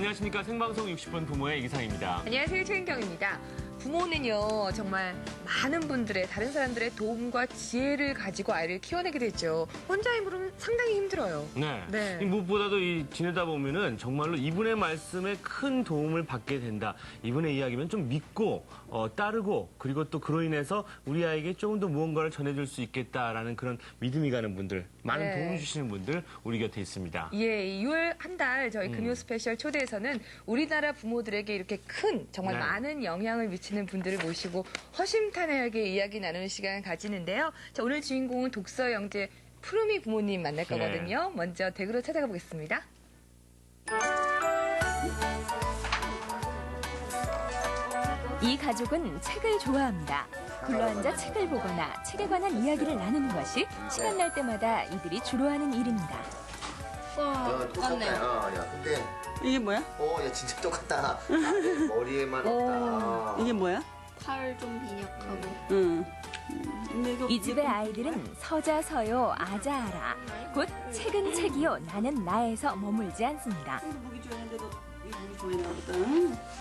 안녕하십니까. 생방송 60분 부모의 이기상입니다. 안녕하세요. 최은경입니다. 부모는요, 정말 많은 분들의, 다른 사람들의 도움과 지혜를 가지고 아이를 키워내게 되죠. 혼자 힘으로는 상당히 힘들어요. 네. 무엇보다도 지내다 보면은 정말로 이분의 말씀에 큰 도움을 받게 된다. 이분의 이야기면 좀 믿고, 따르고, 그리고 또 그로 인해서 우리 아이에게 조금 더 무언가를 전해줄 수 있겠다라는 그런 믿음이 가는 분들, 많은 도움을 주시는 분들 우리 곁에 있습니다. 예, 6월 한 달 저희 금요 스페셜 초대에서는 우리나라 부모들에게 이렇게 큰, 정말 많은 영향을 미치는 분들을 모시고 허심탄회하게 이야기 나누는 시간을 가지는데요. 자, 오늘 주인공은 독서 영재 푸르미 부모님 만날 거거든요. 먼저 댁으로 찾아가 보겠습니다. 이 가족은 책을 좋아합니다. 굴러앉아 책을 보거나 책에 관한 이야기를 나누는 것이 시간 날 때마다 이들이 주로 하는 일입니다. 와, 똑같네요. 야, 근데 이게 뭐야? 야, 진짜 똑같다. 머리에만 없다. 이게 뭐야? 팔 좀 빈약하고. 응. 근데 이거 이 집의 아이들은 서자서요, 아자아라. 곧 책은 책이요, 나는 나에서 머물지 않습니다. 무기 좋아하는데도 이 무기 좋아하나 보다.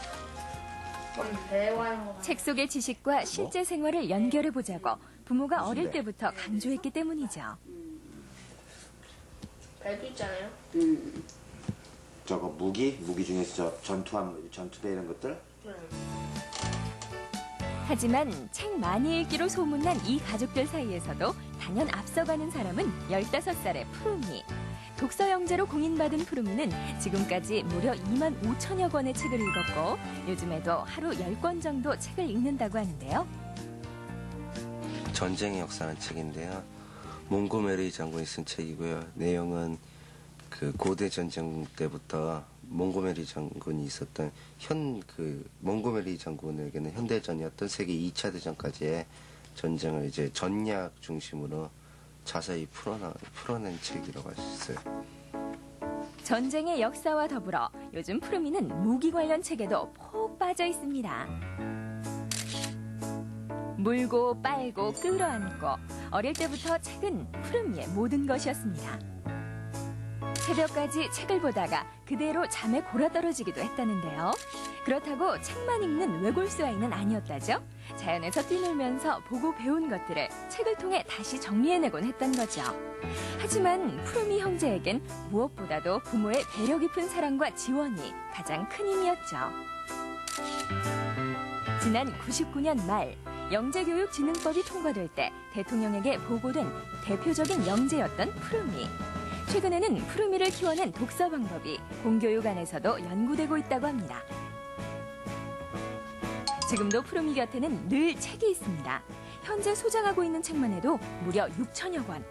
책 속의 지식과 실제 생활을 연결해 보자고 부모가 어릴 때부터 강조했기 때문이죠. 배도 있잖아요. 저거 무기 중에서 전투대 이런 것들? 하지만 책 많이 읽기로 소문난 이 가족들 사이에서도 단연 앞서가는 사람은 15살의 푸르미. 독서 영재로 공인받은 푸르미는 지금까지 무려 2만 5천여 권의 책을 읽었고 요즘에도 하루 10권 정도 책을 읽는다고 하는데요. 전쟁의 역사라는 책인데요. 몽고메리 장군이 쓴 책이고요. 내용은 그 고대 전쟁 때부터 몽고메리 장군이 있었던 몽고메리 장군에게는 현대전이었던 세계 2차 대전까지의 전쟁을 이제 전략 중심으로 자세히 풀어낸 책이라고 할 수 있어요. 전쟁의 역사와 더불어 요즘 푸르미는 무기 관련 책에도 푹 빠져 있습니다. 물고 빨고 끌어안고 어릴 때부터 책은 푸르미의 모든 것이었습니다. 새벽까지 책을 보다가 그대로 잠에 골아떨어지기도 했다는데요. 그렇다고 책만 읽는 외골수 아이는 아니었다죠. 자연에서 뛰놀면서 보고 배운 것들을 책을 통해 다시 정리해내곤 했던 거죠. 하지만 푸르미 형제에겐 무엇보다도 부모의 배려 깊은 사랑과 지원이 가장 큰 힘이었죠. 지난 99년 말 영재교육진흥법이 통과될 때 대통령에게 보고된 대표적인 영재였던 푸르미. 최근에는 푸르미를 키워낸 독서 방법이 공교육 안에서도 연구되고 있다고 합니다. 지금도 푸르미 곁에는 늘 책이 있습니다. 현재 소장하고 있는 책만 해도 무려 6천여 권.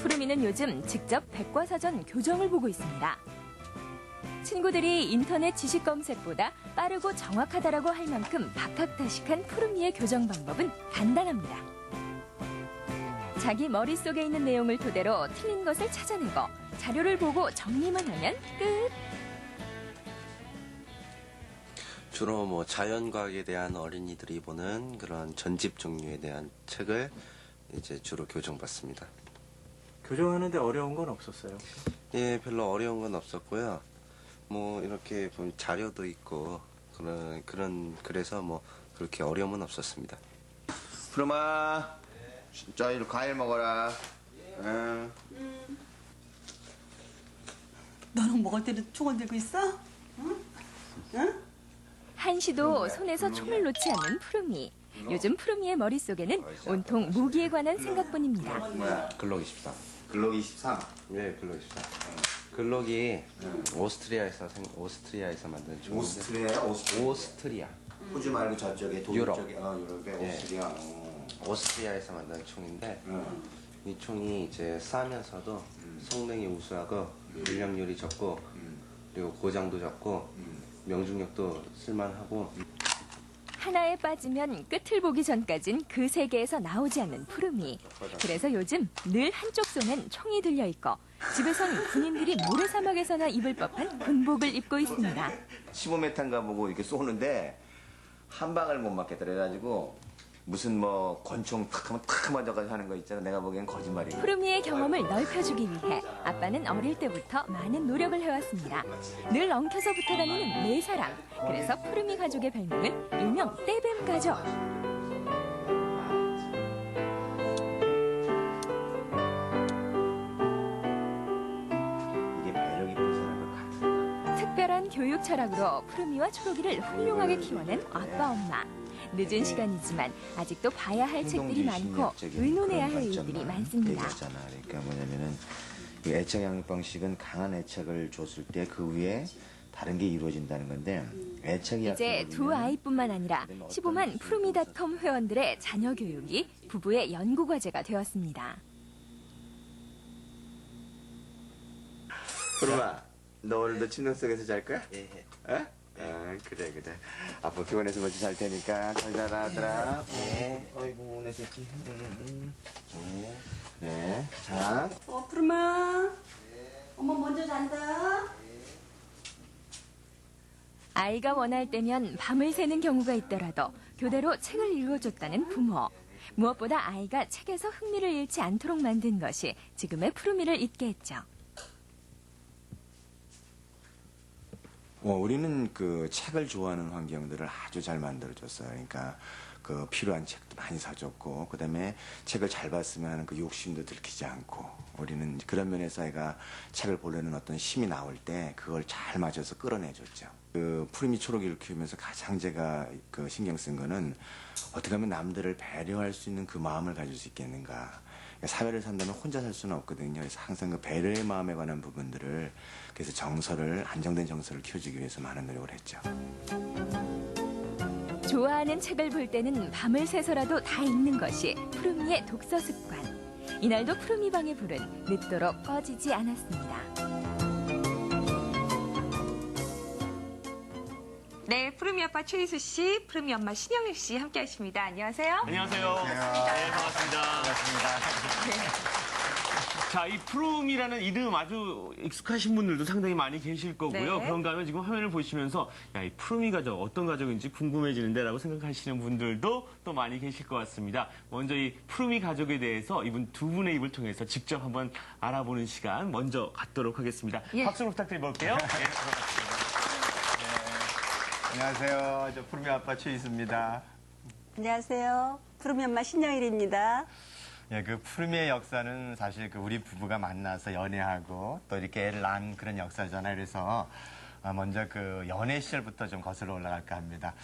푸르미는 요즘 직접 백과사전 교정을 보고 있습니다. 친구들이 인터넷 지식 검색보다 빠르고 정확하다라고 할 만큼 박학다식한 푸르미의 교정 방법은 간단합니다. 자기 머릿속에 있는 내용을 토대로 틀린 것을 찾아내고 자료를 보고 정리만 하면 끝. 주로 자연과학에 대한 어린이들이 보는 그런 전집 종류에 대한 책을 이제 주로 교정받습니다. 교정하는데 어려운 건 없었어요? 예, 별로 어려운 건 없었고요. 이렇게 보면 자료도 있고 그래서 그렇게 어려움은 없었습니다. 푸르마, 진짜 이거 과일 먹어라. 너는 먹을 때는 총을 들고 있어? 응? 한시도 손에서 총을 놓지 않는 푸르미. 요즘 푸르미의 머릿속에는 온통 무기에 관한 생각뿐입니다. 뭐야? 글록 23. 글록 23. 네, 글록 23. 글록이 오스트리아에서 만든 총인데. 오스트리아야? 오스트리아. 호주 말고 저쪽에 독일 유럽. 쪽에 유럽에 네. 오스트리아. 오스트리아에서 만든 총인데 이 총이 이제 싸면서도 성능이 우수하고 물량률이 적고 그리고 고장도 적고 명중력도 쓸만하고 하나에 빠지면 끝을 보기 전까진 그 세계에서 나오지 않는 푸르미. 그래서 요즘 늘 한쪽 손엔 총이 들려있고 집에선 군인들이 모래사막에서나 입을 법한 군복을 입고 있습니다. 15m인가 보고 이렇게 쏘는데 한 방을 못 맞겠다 그래가지고 무슨 뭐 권총 탁 하면 탁 맞아가지고 하는 거 있잖아. 내가 보기엔 거짓말이고. 푸르미의 경험을 넓혀주기 위해 아빠는 어릴 때부터 많은 노력을 해왔습니다. 늘 엉켜서 붙어 다니는 네 사람. 그래서 푸르미 가족의 별명은 일명 떼뱀 가족. 이게 매력 있는 사람을 같은. 특별한 교육 철학으로 푸르미와 초록이를 훌륭하게 키워낸 아빠 엄마. 늦은 시간이지만 아직도 봐야 할 책들이 많고 의논해야 할 일들이 많습니다. 얘기하잖아. 그러니까 뭐냐면은 이 애착 양육 방식은 강한 애착을 줬을 때 그 위에 다른 게 이루어진다는 건데 애착이 이제 두 아이뿐만 아니라 15만 푸르미닷컴 회원들의 자녀 교육이 부부의 연구 과제가 되었습니다. 푸르마, 너 오늘도 침낭 속에서 잘 거야? 예. 어? 그래. 아빠 피곤해서 먼저 잘 테니까 잘 자라 아들아. 어이구 내 새끼. 그래. 자. 푸르마. 엄마 먼저 잔다. 아이가 원할 때면 밤을 새는 경우가 있더라도 교대로 책을 읽어줬다는 부모. 무엇보다 아이가 책에서 흥미를 잃지 않도록 만든 것이 지금의 푸르미를 있게 했죠. 우리는 그 책을 좋아하는 환경들을 아주 잘 만들어줬어요. 그러니까 그 필요한 책도 많이 사줬고, 그다음에 책을 잘 봤으면 하는 그 욕심도 들키지 않고, 우리는 그런 면에서 아이가 책을 보려는 어떤 힘이 나올 때 그걸 잘 맞춰서 끌어내줬죠. 그 푸르미 초록이를 키우면서 가장 제가 그 신경 쓴 거는 어떻게 하면 남들을 배려할 수 있는 그 마음을 가질 수 있겠는가. 사회를 산다면 혼자 살 수는 없거든요. 그래서 항상 그 배려의 마음에 관한 부분들을, 그래서 안정된 정서를 키워주기 위해서 많은 노력을 했죠. 좋아하는 책을 볼 때는 밤을 새서라도 다 읽는 것이 푸르미의 독서 습관. 이날도 푸르미 방의 불은 늦도록 꺼지지 않았습니다. 네, 푸르미 아빠 최희수 씨, 푸르미 엄마 신영일 씨 함께하십니다. 안녕하세요. 안녕하세요. 네, 반갑습니다. 자, 이 푸르미라는 이름 아주 익숙하신 분들도 상당히 많이 계실 거고요. 네. 그런가 하면 지금 화면을 보시면서 야, 이 푸르미 가족 어떤 가족인지 궁금해지는데라고 생각하시는 분들도 또 많이 계실 것 같습니다. 먼저 이 푸르미 가족에 대해서 이분 두 분의 입을 통해서 직접 한번 알아보는 시간 먼저 갖도록 하겠습니다. 예. 박수로 부탁드려볼게요. 네, 안녕하세요. 저 푸르미 아빠 최희수입니다. 안녕하세요. 푸르미 엄마 신영일입니다. 예, 그 푸르미의 역사는 사실 그 우리 부부가 만나서 연애하고 또 이렇게 애를 낳은 그런 역사잖아요. 그래서 먼저 그 연애 시절부터 좀 거슬러 올라갈까 합니다.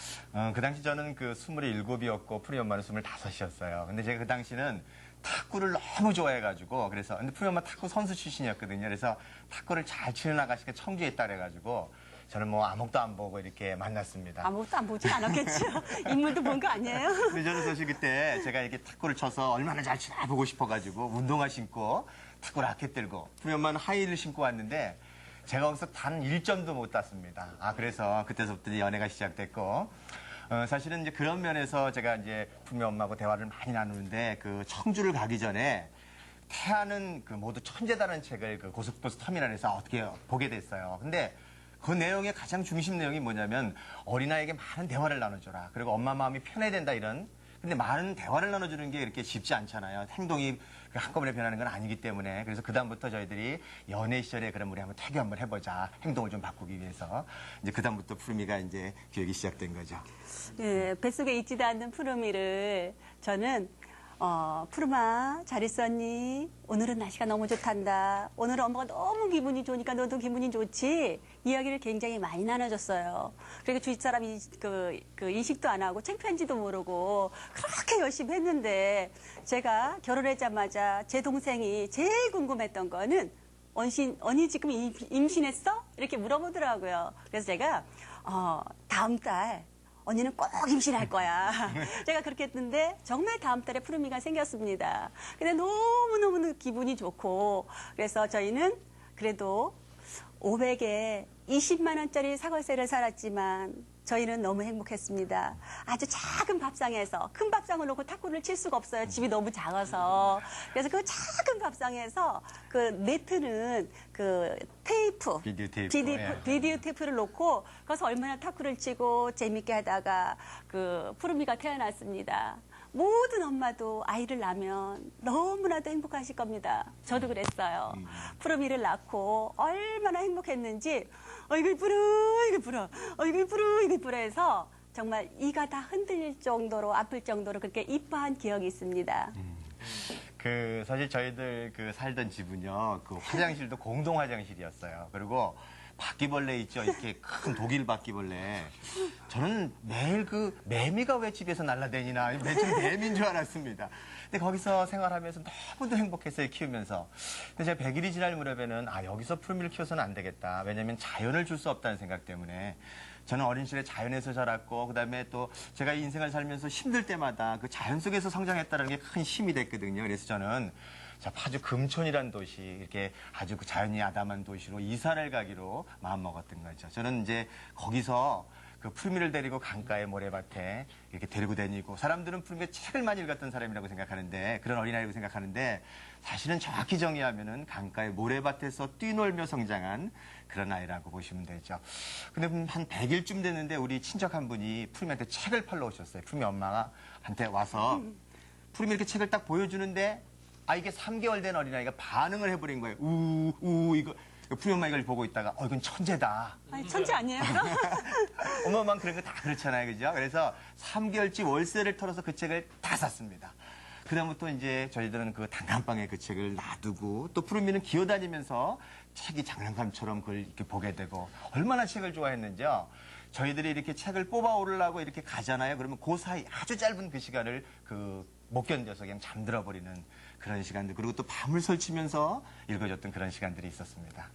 그 당시 저는 그 27이었고 푸르미 엄마는 25이었어요. 근데 제가 그 당시는 탁구를 너무 좋아해가지고 근데 푸르미 엄마 탁구 선수 출신이었거든요. 그래서 탁구를 잘 치는 아가씨가 청주에 있다 그래가지고 저는 뭐 아무것도 안 보고 이렇게 만났습니다. 아무것도 안 보진 않았겠죠. 인물도 본 거 아니에요? 근데 저는 사실 그때 제가 이렇게 탁구를 쳐서 얼마나 잘 치나 보고 싶어가지고 운동화 신고 탁구 라켓 들고 푸르미 엄마는 하이힐을 신고 왔는데 제가 거기서 단 1점도 못 땄습니다. 그래서 그때서부터 연애가 시작됐고 사실은 이제 그런 면에서 제가 이제 푸르미 엄마하고 대화를 많이 나누는데 그 청주를 가기 전에 태아는 그 모두 천재다라는 책을 그 고속버스 터미널에서 어떻게 보게 됐어요. 근데 그 내용의 가장 중심 내용이 뭐냐면 어린아이에게 많은 대화를 나눠줘라. 그리고 엄마 마음이 편해야 된다 이런. 근데 많은 대화를 나눠주는 게 이렇게 쉽지 않잖아요. 행동이 한꺼번에 변하는 건 아니기 때문에. 그래서 그다음부터 저희들이 연애 시절에 그럼 우리 한번 태교 한번 해보자. 행동을 좀 바꾸기 위해서. 이제 그다음부터 푸르미가 이제 교육이 시작된 거죠. 예, 뱃속에 있지도 않는 푸르미를 저는 푸르마 잘 있었니? 오늘은 날씨가 너무 좋단다. 오늘은 엄마가 너무 기분이 좋으니까 너도 기분이 좋지? 이야기를 굉장히 많이 나눠줬어요. 그리고 주위 사람이 그 인식도 안 하고 창피한지도 모르고 그렇게 열심히 했는데 제가 결혼하자마자 제 동생이 제일 궁금했던 거는 언니 지금 임신했어? 이렇게 물어보더라고요. 그래서 제가 다음 달 언니는 꼭 임신할 거야. 제가 그렇게 했는데 정말 다음 달에 푸르미가 생겼습니다. 근데 너무너무 기분이 좋고 그래서 저희는 그래도 500에 20만 원짜리 사과세를 살았지만 저희는 너무 행복했습니다. 아주 작은 밥상에서 큰 밥상을 놓고 탁구를 칠 수가 없어요. 집이 너무 작아서. 그래서 그 작은 밥상에서 그 네트는 그 테이프, 비디오 테이프. 비디오 테이프를 놓고 거기서 얼마나 탁구를 치고 재밌게 하다가 그 푸르미가 태어났습니다. 모든 엄마도 아이를 낳으면 너무나도 행복하실 겁니다. 저도 그랬어요. 푸르미를 낳고 얼마나 행복했는지 이거 이쁘러 이거 이쁘러 이거 이쁘러 이거 이쁘러 해서 정말 이가 다 흔들릴 정도로 아플 정도로 그렇게 이뻐한 기억이 있습니다. 사실 저희들 살던 집은요, 화장실도 공동 화장실이었어요. 그리고 바퀴벌레 있죠? 이렇게 큰 독일 바퀴벌레. 저는 매일 매미가 왜 집에서 날아다니나, 매일 매미인 줄 알았습니다. 근데 거기서 생활하면서 너무도 행복했어요, 키우면서. 근데 제가 100일이 지날 무렵에는, 여기서 푸르미를 키워서는 안 되겠다. 왜냐면 자연을 줄 수 없다는 생각 때문에. 저는 어린 시절에 자연에서 자랐고, 그 다음에 또 제가 인생을 살면서 힘들 때마다 그 자연 속에서 성장했다는 게 큰 힘이 됐거든요. 그래서 저는 파주 금촌이라는 도시, 이렇게 아주 자연이 아담한 도시로 이사를 가기로 마음먹었던 거죠. 저는 이제 거기서 푸르미를 데리고 강가의 모래밭에 이렇게 데리고 다니고, 사람들은 푸르미의 책을 많이 읽었던 사람이라고 생각하는데, 그런 어린아이라고 생각하는데, 사실은 정확히 정의하면은 강가의 모래밭에서 뛰놀며 성장한 그런 아이라고 보시면 되죠. 근데 한 100일쯤 됐는데 우리 친척 한 분이 푸르미한테 책을 팔러 오셨어요. 푸르미 엄마가 한테 와서 푸르미 이렇게 책을 딱 보여주는데, 이게 3개월 된 어린아이가 반응을 해버린 거예요. 이거. 푸르미 엄마 이걸 보고 있다가, 이건 천재다. 천재 아니에요? 엄마만 그런 거 다 그렇잖아요. 그죠? 그래서 3개월치 월세를 털어서 그 책을 다 샀습니다. 그다음부터 이제 저희들은 단칸방에 그 책을 놔두고, 또 푸르미는 기어다니면서 책이 장난감처럼 그걸 이렇게 보게 되고, 얼마나 책을 좋아했는지요. 저희들이 이렇게 책을 뽑아 오르려고 이렇게 가잖아요. 그러면 그 사이 아주 짧은 그 시간을 못 견뎌서 그냥 잠들어 버리는 그런 시간들, 그리고 또 밤을 설치면서 읽어줬던 그런 시간들이 있었습니다.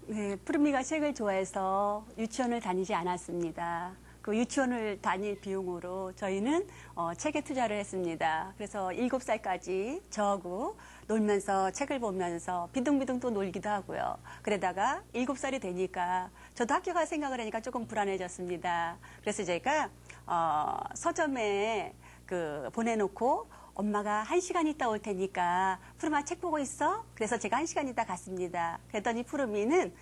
네, 푸르미가 책을 좋아해서 유치원을 다니지 않았습니다. 그 유치원을 다닐 비용으로 저희는 책에 투자를 했습니다. 그래서 7살까지 저하고 놀면서 책을 보면서 비둥비둥 또 놀기도 하고요. 그러다가 7살이 되니까 저도 학교 갈 생각을 하니까 조금 불안해졌습니다. 그래서 제가 서점에 보내놓고 엄마가 1시간 있다 올 테니까 푸르마 책 보고 있어? 그래서 제가 1시간 있다 갔습니다. 그랬더니 푸르미는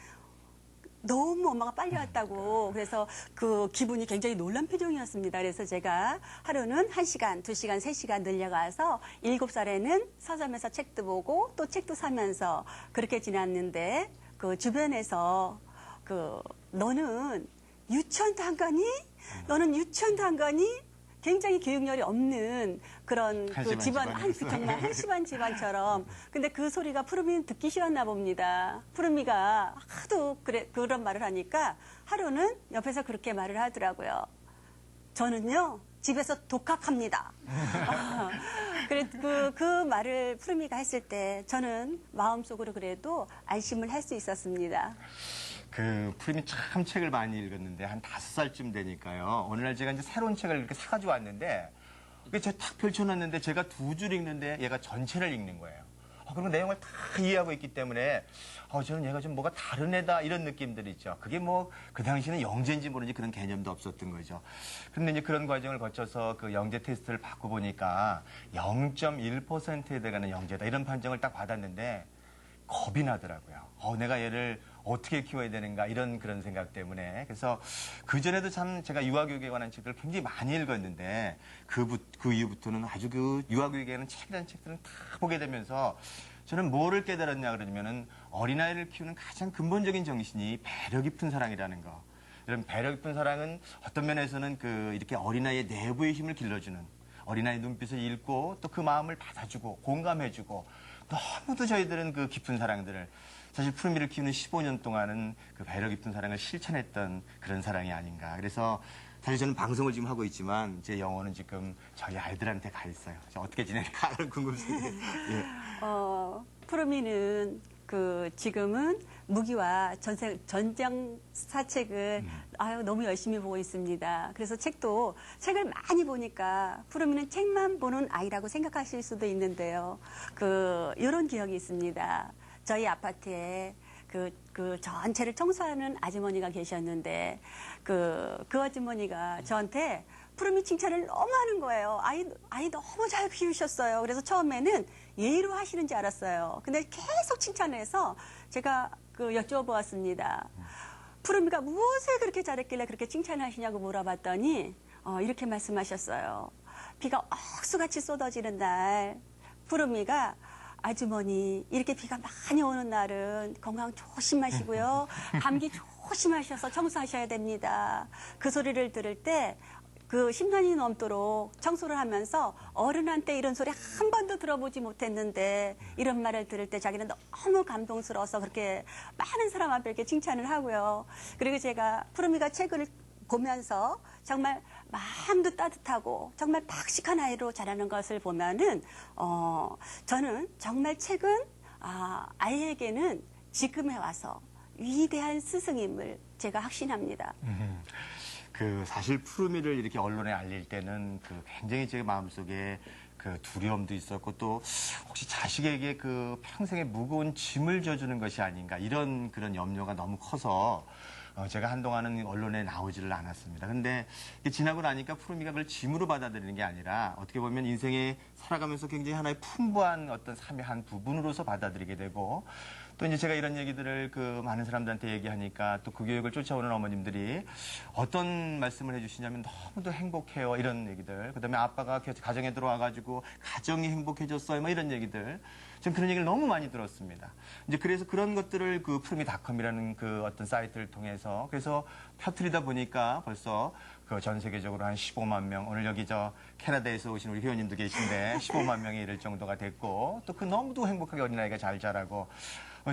너무 엄마가 빨리 왔다고, 그래서 그 기분이 굉장히 놀란 표정이었습니다. 그래서 제가 하루는 1시간, 2시간, 3시간 늘려가서 7살에는 서점에서 책도 보고 또 책도 사면서 그렇게 지났는데, 주변에서 너는 유치원도 안 가니? 너는 유치원도 안 가니? 굉장히 교육열이 없는 그런 집안, 정말 한심한 집안처럼. 근데 그 소리가 푸르미는 듣기 싫었나 봅니다. 푸르미가 하도 그런 말을 하니까 하루는 옆에서 그렇게 말을 하더라고요. 저는요, 집에서 독학합니다. 그 말을 푸르미가 했을 때 저는 마음속으로 그래도 안심을 할 수 있었습니다. 푸르미 참 책을 많이 읽었는데, 한 5살쯤 되니까요. 어느 날 제가 이제 새로운 책을 이렇게 사가지고 왔는데, 제가 탁 펼쳐놨는데, 제가 2줄 읽는데 얘가 전체를 읽는 거예요. 그리고 내용을 다 이해하고 있기 때문에, 저는 얘가 좀 뭐가 다른 애다, 이런 느낌들이 있죠. 그게 그 당시에는 영재인지 모르는지 그런 개념도 없었던 거죠. 그런데 이제 그런 과정을 거쳐서 영재 테스트를 받고 보니까 0.1%에 들어가는 영재다, 이런 판정을 딱 받았는데, 겁이 나더라고요. 내가 얘를 어떻게 키워야 되는가, 이런 그런 생각 때문에. 그래서 그전에도 참 제가 유아교육에 관한 책들을 굉장히 많이 읽었는데, 그 이후부터는 아주 유아교육에 관한 책이라는 책들은 다 보게 되면서 저는 뭐를 깨달았냐 그러면은, 어린아이를 키우는 가장 근본적인 정신이 배려 깊은 사랑이라는 거. 이런 배려 깊은 사랑은 어떤 면에서는 이렇게 어린아이의 내부의 힘을 길러주는, 어린아이 눈빛을 읽고 또 그 마음을 받아주고 공감해주고, 너무도 저희들은 깊은 사랑들을, 사실 푸르미를 키우는 15년 동안은 배려 깊은 사랑을 실천했던 그런 사랑이 아닌가. 그래서 사실 저는 방송을 지금 하고 있지만 제 영혼은 지금 저희 아이들한테 가 있어요. 어떻게 지낼까 하는 궁금증이. 예. 푸르미는 지금은 무기와 전장 사책을 너무 열심히 보고 있습니다. 그래서 책을 많이 보니까 푸르미는 책만 보는 아이라고 생각하실 수도 있는데요. 이런 기억이 있습니다. 저희 아파트에 전체를 청소하는 아주머니가 계셨는데, 그 아주머니가 저한테 푸르미 칭찬을 너무 하는 거예요. 아이 너무 잘 키우셨어요. 그래서 처음에는 예의로 하시는 줄 알았어요. 근데 계속 칭찬해서 제가 여쭤보았습니다. 푸르미가 무엇을 그렇게 잘했길래 그렇게 칭찬하시냐고 물어봤더니 이렇게 말씀하셨어요. 비가 억수같이 쏟아지는 날 푸르미가 아주머니 이렇게 비가 많이 오는 날은 건강 조심하시고요. 감기 조심하셔서 청소하셔야 됩니다. 그 소리를 들을 때 그 10년이 넘도록 청소를 하면서 어른한테 이런 소리 한 번도 들어보지 못했는데 이런 말을 들을 때 자기는 너무 감동스러워서 그렇게 많은 사람 앞에 이렇게 칭찬을 하고요. 그리고 제가 푸르미가 책을 보면서 정말 마음도 따뜻하고 정말 박식한 아이로 자라는 것을 보면은 저는 정말 책은 아이에게는 지금에 와서 위대한 스승임을 제가 확신합니다. 사실 푸르미를 이렇게 언론에 알릴 때는 굉장히 제 마음속에 두려움도 있었고 또 혹시 자식에게 평생의 무거운 짐을 져주는 것이 아닌가 이런 그런 염려가 너무 커서 제가 한동안은 언론에 나오지를 않았습니다. 근데 지나고 나니까 푸르미가 그걸 짐으로 받아들이는 게 아니라 어떻게 보면 인생에 살아가면서 굉장히 하나의 풍부한 어떤 삶의 한 부분으로서 받아들이게 되고 또 이제 제가 이런 얘기들을 많은 사람들한테 얘기하니까 또 그 교육을 쫓아오는 어머님들이 어떤 말씀을 해주시냐면 너무도 행복해요 이런 얘기들. 그다음에 아빠가 가정에 들어와가지고 가정이 행복해졌어요 뭐 이런 얘기들. 전 그런 얘기를 너무 많이 들었습니다. 이제 그래서 그런 것들을 푸르미닷컴이라는 어떤 사이트를 통해서 그래서 펴뜨리다 보니까 벌써 전 세계적으로 한 15만 명, 오늘 여기 캐나다에서 오신 우리 회원님도 계신데 15만 명에 이를 정도가 됐고 또 너무도 행복하게 어린아이가 잘 자라고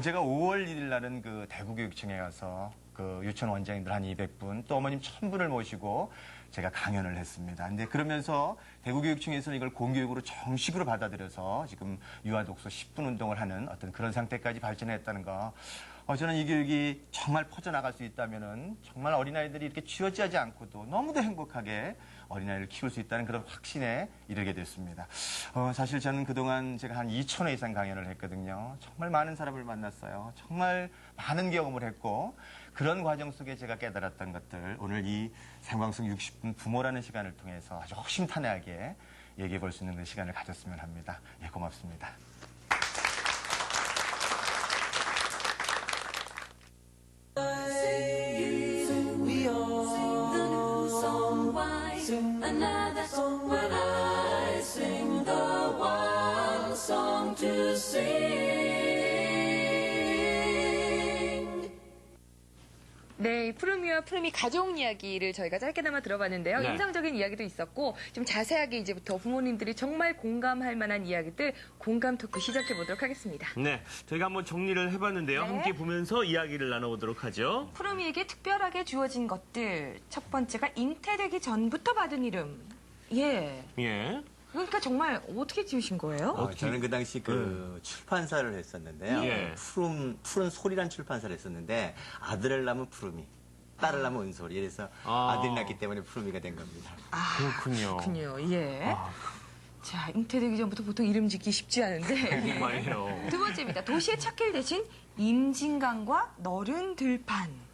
제가 5월 1일 날은 대구교육청에 가서 유치원 원장님들 한 200분 또 어머님 1000분을 모시고 제가 강연을 했습니다. 근데 그러면서 대구교육청에서는 이걸 공교육으로 정식으로 받아들여서 지금 유아독서 10분 운동을 하는 어떤 그런 상태까지 발전했다는 거. 저는 이 교육이 정말 퍼져나갈 수 있다면은 정말 어린아이들이 이렇게 쥐어짜지 않고도 너무도 행복하게 어린아이를 키울 수 있다는 그런 확신에 이르게 됐습니다. 사실 저는 그동안 제가 한 2,000회 이상 강연을 했거든요. 정말 많은 사람을 만났어요. 정말 많은 경험을 했고 그런 과정 속에 제가 깨달았던 것들 오늘 이 생방송 60분 부모라는 시간을 통해서 아주 허심탄회하게 얘기해 볼 수 있는 시간을 가졌으면 합니다. 예, 고맙습니다. Another song when I sing the one song to sing. 네, 푸르미와 푸르미 가족 이야기를 저희가 짧게나마 들어봤는데요. 네. 인상적인 이야기도 있었고 좀 자세하게 이제부터 부모님들이 정말 공감할 만한 이야기들 공감 토크 시작해 보도록 하겠습니다. 네, 저희가 한번 정리를 해봤는데요. 네. 함께 보면서 이야기를 나눠보도록 하죠. 푸르미에게 특별하게 주어진 것들. 첫 번째가 잉태되기 전부터 받은 이름. 예. 예. 그러니까 정말 어떻게 지으신 거예요? 저는 그 당시 출판사를 했었는데요. 예. 푸른 소리란 출판사를 했었는데 아들을 낳으면 푸르미, 딸을 낳으면 은솔이. 그래서 아들이 낳기 때문에 푸르미가 된 겁니다. 그렇군요. 그렇군요. 예. 자, 잉태되기 전부터 보통 이름 짓기 쉽지 않은데. 정말요. 두 번째입니다. 도시의 찻길 대신 임진강과 너른 들판.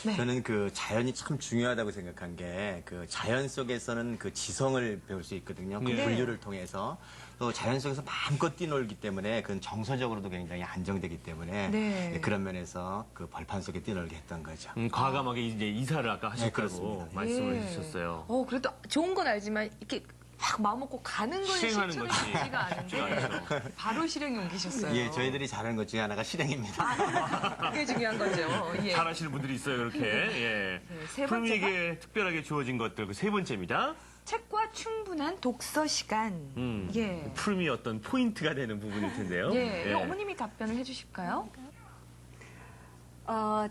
네. 저는 자연이 참 중요하다고 생각한 게 자연 속에서는 지성을 배울 수 있거든요. 예. 분류를 통해서 또 자연 속에서 마음껏 뛰놀기 때문에 그건 정서적으로도 굉장히 안정되기 때문에 네. 그런 면에서 벌판 속에 뛰놀게 했던 거죠. 과감하게 이제 이사를 아까 하셨다고 그렇습니다. 말씀을 예. 해주셨어요. 그래도 좋은 건 알지만 이렇게 확 마음 먹고 가는 건 실행하는 실천이 것이 쉽지가 쉽지가 않은데 않죠. 바로 실행에 옮기셨어요. 예, 저희들이 잘하는 것 중에 하나가 실행입니다. 그게 중요한 거죠. 예. 잘하시는 분들이 있어요, 그렇게. 예. 네, 세 번째가 푸르미에게 특별하게 주어진 것들, 세 번째입니다. 책과 충분한 독서 시간. 예. 푸르미 어떤 포인트가 되는 부분일 텐데요. 예. 어머님이 답변을 해주실까요?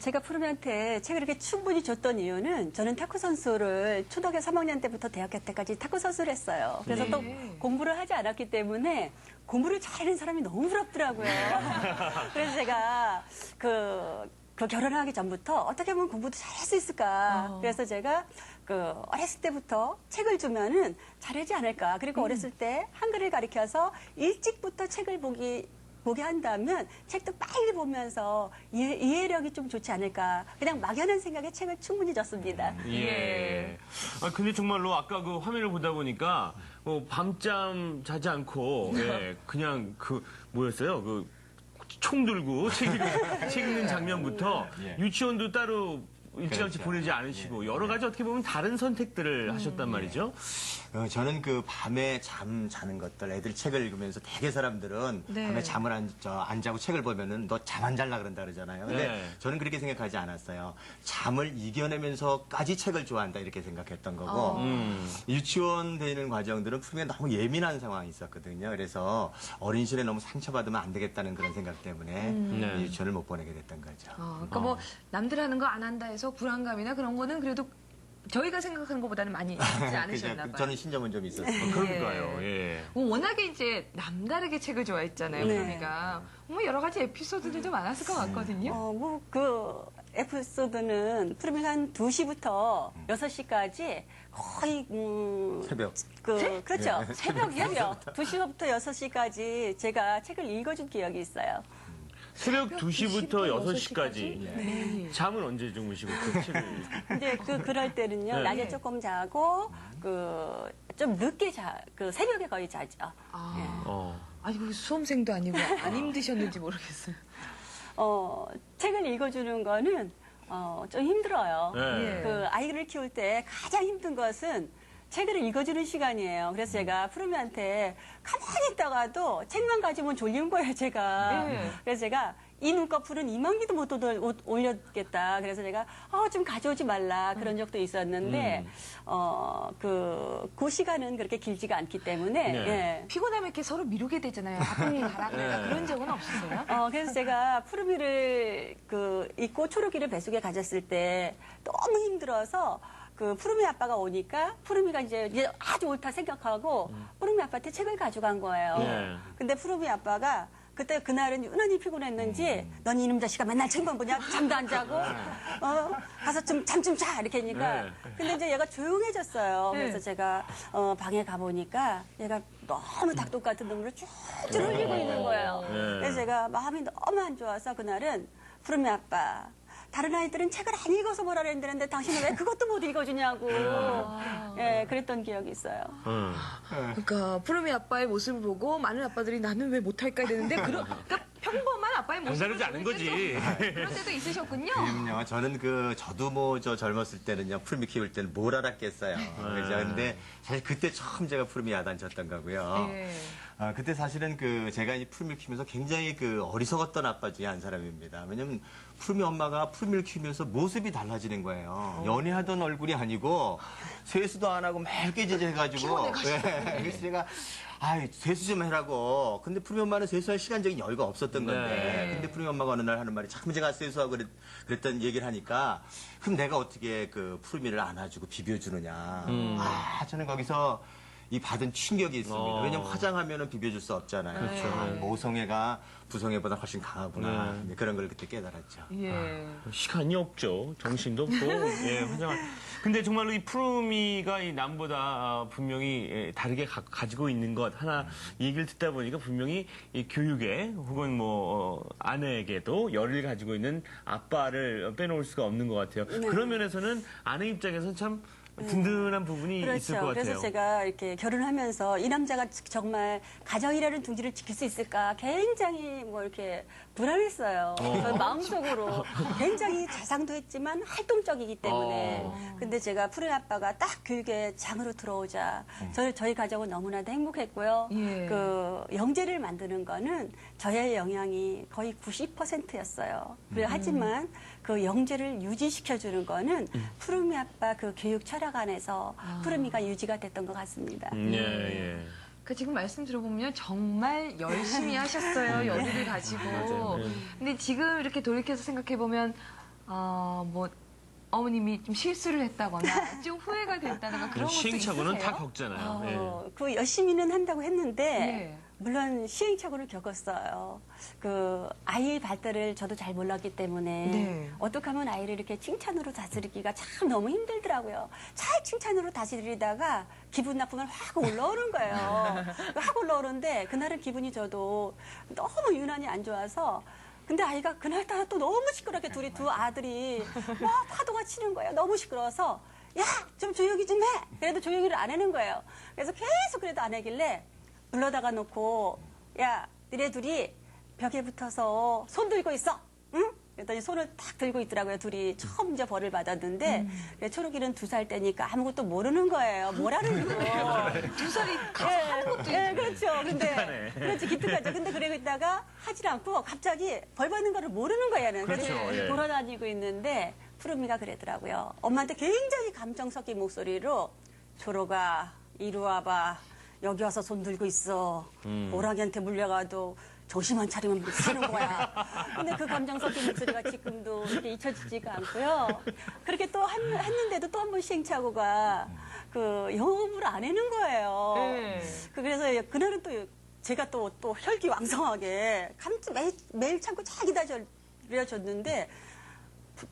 제가 푸르미한테 책을 이렇게 충분히 줬던 이유는 저는 탁구 선수를 초등학교 3학년 때부터 대학교 때까지 탁구 선수를 했어요. 그래서 또 공부를 하지 않았기 때문에 공부를 잘하는 사람이 너무 부럽더라고요. 그래서 제가 그 결혼하기 전부터 어떻게 하면 공부도 잘할 수 있을까. 그래서 제가 어렸을 때부터 책을 주면은 잘하지 않을까. 그리고 어렸을 때 한글을 가르쳐서 일찍부터 책을 보게 한다면 책도 빨리 보면서 이해력이 좀 좋지 않을까. 그냥 막연한 생각에 책을 충분히 줬습니다. 예. 근데 정말로 아까 그 화면을 보다 보니까 밤잠 자지 않고 그냥 뭐였어요? 총 들고 책 읽는 장면부터 유치원도 따로 일찌감치 그렇죠. 보내지 않으시고 여러 가지 어떻게 보면 다른 선택들을 하셨단 말이죠. 저는 그 밤에 잠 자는 것들, 애들 책을 읽으면서 대개 사람들은 네. 밤에 잠을 안 자고 책을 보면은 너 잠 안 잘라 그런다 그러잖아요. 근데 네. 저는 그렇게 생각하지 않았어요. 잠을 이겨내면서까지 책을 좋아한다 이렇게 생각했던 거고 유치원 되는 과정들은 푸르미가 너무 예민한 상황이 있었거든요. 그래서 어린 시절에 너무 상처받으면 안 되겠다는 그런 생각 때문에 네. 유치원을 못 보내게 됐던 거죠. 그러니까 뭐 남들 하는 거 안 한다 해서 불안감이나 그런 거는 그래도 저희가 생각하는 것보다는 많이 있지 않으셨나 봐요. 저는 신점은 좀 있었어요. 그러니까요. 예. 워낙에 이제 남다르게 책을 좋아했잖아요, 네. 푸르미가. 여러 가지 에피소드들도 많았을 것 같거든요. 뭐 그 에피소드는 푸르미가 한 2시부터 6시까지 거의 새벽. 그렇죠. 새벽이요. 2시부터 6시까지 제가 책을 읽어준 기억이 있어요. 새벽 2시부터 6시까지. 네. 잠은 언제 주무시고 그 책을. 근데 그럴 때는요. 네. 낮에 조금 자고 좀 늦게 새벽에 거의 자죠. 아니, 그 수험생도 아니고 안 힘드셨는지 모르겠어요. 책을 읽어주는 거는 좀 힘들어요. 네. 그 아이를 키울 때 가장 힘든 것은 책을 읽어주는 시간이에요. 그래서 제가 푸르미한테 가만히 있다가도 책만 가지면 졸린 거예요, 제가. 네. 그래서 제가 이 눈꺼풀은 이만기도 못 올렸겠다. 그래서 제가 좀 가져오지 말라 그런 적도 있었는데 그 시간은 그렇게 길지가 않기 때문에 네. 예. 피곤하면 이렇게 서로 미루게 되잖아요. 아픈 가라 그래라 그런 적은 없었어요? 그래서 제가 푸르미를 잊고 초록이를 뱃속에 가졌을 때 너무 힘들어서 푸르미 아빠가 오니까 푸르미가 이제 아주 옳다 생각하고 푸르미 아빠한테 책을 가져간 거예요. 네. 근데 푸르미 아빠가 그날은 유난히 피곤했는지 넌 이놈 자식아 맨날 책만 보냐 잠도 안 자고 가서 잠 좀 자 이렇게 하니까 네. 근데 이제 얘가 조용해졌어요. 네. 그래서 제가 방에 가보니까 얘가 너무 닭똥 같은 눈물을 쭉쭉 흘리고 있는 거예요. 네. 그래서 제가 마음이 너무 안 좋아서 그날은 푸르미 아빠 다른 아이들은 책을 안 읽어서 뭐라 그랬는데 당신은 왜 그것도 못 읽어주냐고 예, 그랬던 기억이 있어요. 그러니까 푸르미 아빠의 모습을 보고 많은 아빠들이 나는 왜 못할까 이랬는데 그러니까 평범한 아빠의 모습을 별다르지 않은 거지. 그런 때도 있으셨군요. 저는 저도 저 젊었을 때는요, 푸르미 키울 때는 뭘 알았겠어요. 그죠? 근데 사실 그때 처음 제가 푸르미 야단쳤던 거고요. 네. 그때 사실은 제가 이 푸르미를 키우면서 굉장히 어리석었던 아빠 중에 한 사람입니다. 왜냐면 푸르미 엄마가 푸르미를 키우면서 모습이 달라지는 거예요. 연애하던 얼굴이 아니고 세수도 안 하고 맑게 제제해가지고. 네. 그래서 제가 세수 좀 해라고. 근데 푸르미 엄마는 세수할 시간적인 여유가 없었던 건데. 네. 근데 푸르미 엄마가 어느 날 하는 말이 참 제가 세수하고 그랬던 얘기를 하니까 그럼 내가 어떻게 푸르미를 안아주고 비벼주느냐. 저는 거기서 이 받은 충격이 있습니다. 왜냐면 화장하면 비벼줄 수 없잖아요. 그렇죠. 모성애가 부성애보다 훨씬 강하구나. 이제 그런 걸 그때 깨달았죠. 예. 시간이 없죠. 정신도 없고. 예, 화장할. 근데 정말로 이 푸르미가 이 남보다 분명히 다르게 가지고 있는 것 하나 얘기를 듣다 보니까 분명히 이 교육에 혹은 아내에게도 열을 가지고 있는 아빠를 빼놓을 수가 없는 것 같아요. 그런 면에서는 아내 입장에서는 참 든든한 부분이 있을 것 그렇죠. 같아요. 그래서 제가 이렇게 결혼하면서 이 남자가 정말 가정이라는 둥지를 지킬 수 있을까 굉장히 이렇게 불안했어요. 저 마음속으로 굉장히 자상도 했지만 활동적이기 때문에. 근데 제가 푸르미 아빠가 딱 교육에 장으로 들어오자 저희 가정은 너무나도 행복했고요. 예. 영재를 만드는 거는 저의 영향이 거의 90%였어요. 하지만 그 영재를 유지시켜주는 거는 푸르미 아빠 그 교육 철학 안에서 푸르미가 유지가 됐던 것 같습니다. 예. 지금 말씀 들어보면 정말 열심히 하셨어요. 열의를 가지고. 근데 지금 이렇게 돌이켜서 생각해보면 어머님이 좀 실수를 했다거나 좀 후회가 됐다거나 그런 것도 시행착오는 있으세요? 다 겪잖아요. 예. 열심히는 한다고 했는데 예. 물론 시행착오를 겪었어요. 아이의 발달을 저도 잘 몰랐기 때문에 네. 어떻게 하면 아이를 이렇게 칭찬으로 다스리기가 참 너무 힘들더라고요. 잘 칭찬으로 다스리다가 기분 나쁘면 확 올라오는 거예요. 확 올라오는데 그날은 기분이 저도 너무 유난히 안 좋아서 근데 아이가 그날따라 또 너무 시끄럽게 두 아들이 막 파도가 치는 거예요. 너무 시끄러워서 야, 좀 조용히 좀 해. 그래도 조용히를 안 하는 거예요. 그래서 계속 그래도 안 하길래 불러다가 놓고 야, 니네 둘이 벽에 붙어서 손 들고 있어. 응? 그랬더니 손을 딱 들고 있더라고요. 둘이 처음 이제 벌을 받았는데 초록이는 2살 때니까 아무것도 모르는 거예요. 뭐라는 거. 2살이 가서 하는 것도 예, 그렇죠. 근데 기특하네. 그렇지 기특하죠. 근데 그러고 있다가 하질 않고 갑자기 벌 받는 거를 모르는 거예요. 얘는. 그렇죠, 그래서 예. 돌아다니고 있는데 푸르미가 그러더라고요. 엄마한테 굉장히 감정 섞인 목소리로 초록아 이리 와봐. 여기 와서 손 들고 있어. 오라기한테 물려가도 정신만 차리면 사는 거야. 근데 그 감정 섞인 목소리가 지금도 이렇게 잊혀지지가 않고요. 그렇게 또 했는데도 또 한 번 시행착오가 그 영업을 안 해는 거예요. 네. 그래서 그날은 또 제가 또 혈기왕성하게 매일 참고 잘 기다려줬는데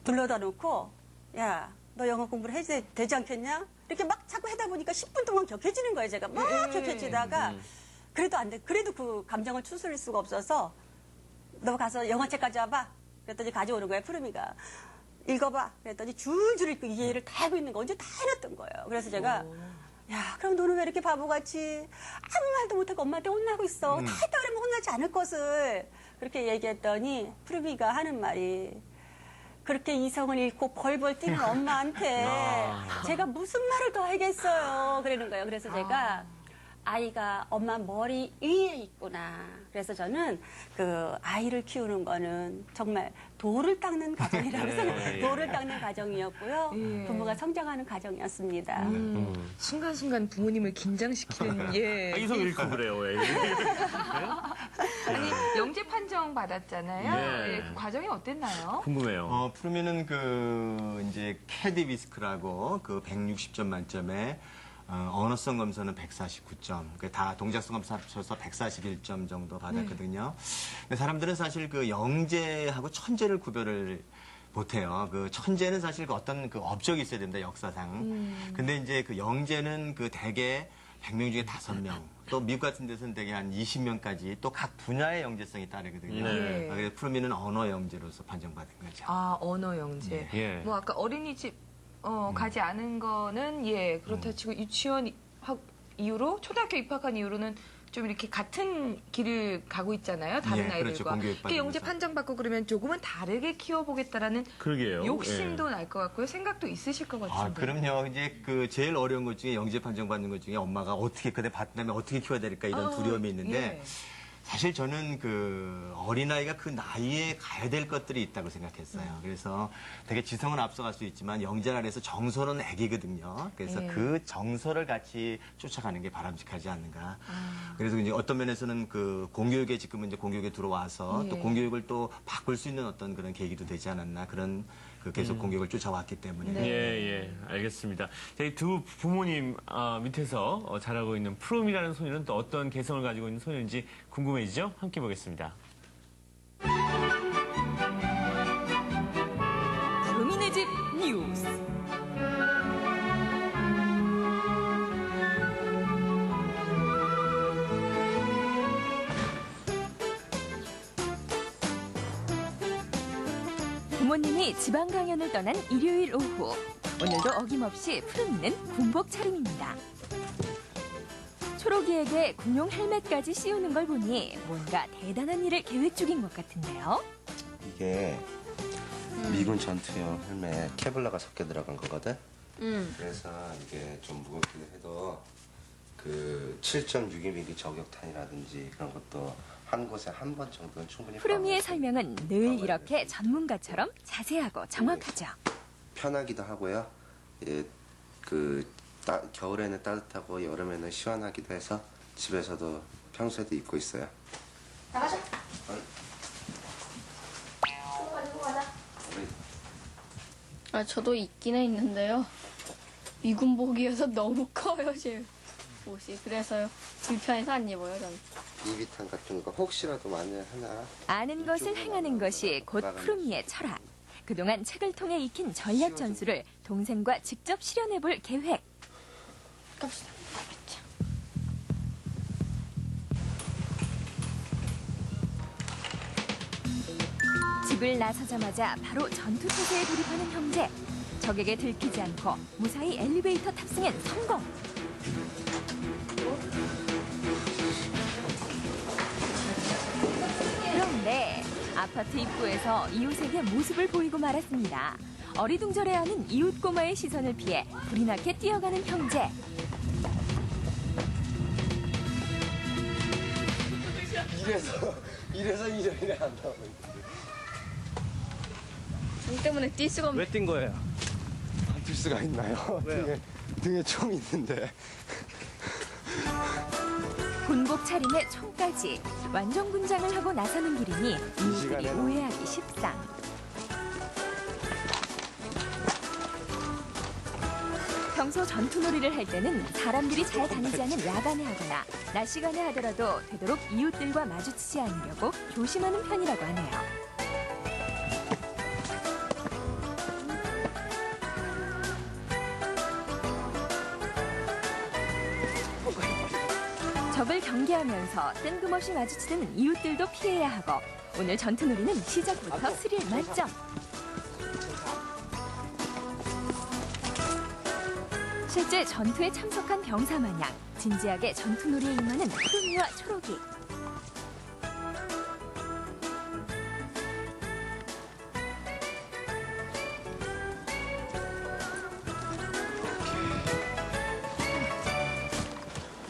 불러다 놓고 야, 너 영어 공부를 해야 되지 않겠냐? 이렇게 막 자꾸 하다 보니까 10분 동안 격해지는 거예요. 제가 막 격해지다가 그래도 안 돼. 그래도 그 감정을 추스릴 수가 없어서 너 가서 영어책 가져와봐. 그랬더니 가져오는 거예요. 푸르미가. 읽어봐. 그랬더니 줄줄 읽고 이해를 다 하고 있는 거 언제 다 해놨던 거예요. 그래서 제가 야, 그럼 너는 왜 이렇게 바보같이 아무 말도 못하고 엄마한테 혼나고 있어. 다 했다 그러면 혼나지 않을 것을. 그렇게 얘기했더니 푸르미가 하는 말이 그렇게 이성을 잃고 벌벌 뛰는 엄마한테 제가 무슨 말을 더 하겠어요. 그러는 거예요. 그래서 제가 아이가 엄마 머리 위에 있구나. 그래서 저는 그 아이를 키우는 거는 정말 돌을 닦는 가정이라고 생각해요. 돌을 닦는 가정이었고요. 예. 부모가 성장하는 가정이었습니다. 순간순간 부모님을 긴장시키는 예. 이성 잃고 그래요. 왜. 아니 영재 판정 받았잖아요. 네. 예, 그 과정이 어땠나요? 궁금해요. 푸르미는 이제 캐디 비스크라고 160점 만점에 언어성 검사는 149점, 다 동작성 검사 합쳐서 141점 정도 받았거든요. 근데 사람들은 사실 영재하고 천재를 구별을 못해요. 천재는 사실 어떤 업적이 있어야 됩니다, 역사상. 근데 이제 영재는 대개 100명 중에 5명, 또 미국 같은 데서는 대개 한 20명까지 또 각 분야의 영재성이 따르거든요. 네. 그래서 푸르미는 언어 영재로서 판정받은 거죠. 아, 언어 영재. 예. 뭐 아까 어린이집 가지 않은 거는 예 그렇다 치고 유치원 이후로 초등학교 입학한 이후로는 좀 이렇게 같은 길을 가고 있잖아요. 다른 예, 그렇죠. 아이들과. 공교육 그게 영재 받으면서. 판정받고 그러면 조금은 다르게 키워보겠다라는 그러게요. 욕심도 날 것 같고요. 생각도 있으실 것 같은데. 그럼요. 이제 제일 어려운 것 중에 영재 판정 받는 것 중에 엄마가 어떻게 받은 다음에 어떻게 키워야 될까 이런 두려움이 있는데 예. 사실 저는 어린아이가 그 나이에 가야 될 것들이 있다고 생각했어요. 그래서 되게 지성은 앞서갈 수 있지만 영재 아래에서 정서는 애기거든요. 그래서 예. 그 정서를 같이 쫓아가는 게 바람직하지 않는가. 그래서 이제 어떤 면에서는 공교육에 지금은 이제 공교육에 들어와서 예. 또 공교육을 또 바꿀 수 있는 어떤 그런 계기도 되지 않았나. 그런 계속 공교육을 쫓아왔기 때문에. 네. 예, 알겠습니다. 저희 두 부모님 밑에서 자라고 있는 푸름이라는 소녀는 또 어떤 개성을 가지고 있는 소녀인지 궁금해지죠? 함께 보겠습니다. 푸르미네 집 뉴스. 부모님이 지방 강연을 떠난 일요일 오후. 오늘도 어김없이 푸르미는 군복 차림입니다. 초록이에게 군용 헬멧까지 씌우는 걸 보니 뭔가 대단한 일을 계획 중인 것 같은데요. 이게 미군 전투용 헬멧 케블라가 섞여 들어간 거거든. 그래서 이게 좀 무겁기도 해도 7.62mm 저격탄이라든지 그런 것도 한 곳에 한 번 정도는 충분히. 푸르미의 설명은 늘 이렇게 전문가처럼 자세하고 정확하죠. 편하기도 하고요. 예, 겨울에는 따뜻하고 여름에는 시원하기도 해서 집에서도 평소에도 입고 있어요. 나가자. 어이. 가지고 가자. 저도 있기는 있는데요. 미군복이어서 너무 커요, 제 옷이. 그래서 불편해서 안 입어요, 저는. 비비탄 같은 거 혹시라도 만약 하나. 아는 것을 행하는 것이 곧 푸르미의 철학. 그동안 책을 통해 익힌 전략 전술을 동생과 직접 실현해볼 계획. 갑시다. 집을 나서자마자 바로 전투태세에 돌입하는 형제. 적에게 들키지 않고 무사히 엘리베이터 탑승엔 성공. 그런데 아파트 입구에서 이웃에게 모습을 보이고 말았습니다. 어리둥절해하는 이웃 꼬마의 시선을 피해 불이 나게 뛰어가는 형제. 이래서 이전이래 한다고. 정 때문에 뛸 수가 없네. 왜 뛴 거예요? 안 뛸 수가 있나요? 왜요? 등에 총 있는데. 군복 차림에 총까지 완전 군장을 하고 나서는 길이니 이웃들이 시간에는? 오해하기 십상. 평소 전투놀이를 할 때는 사람들이 잘 다니지 않은 야간에 하거나 낮 시간에 하더라도 되도록 이웃들과 마주치지 않으려고 조심하는 편이라고 하네요. 적을 경계하면서 뜬금없이 마주치는 이웃들도 피해야 하고 오늘 전투놀이는 시작부터 스릴 만점. 실제 전투에 참석한 병사 마냥 진지하게 전투놀이에 임하는 푸르미와 초록이.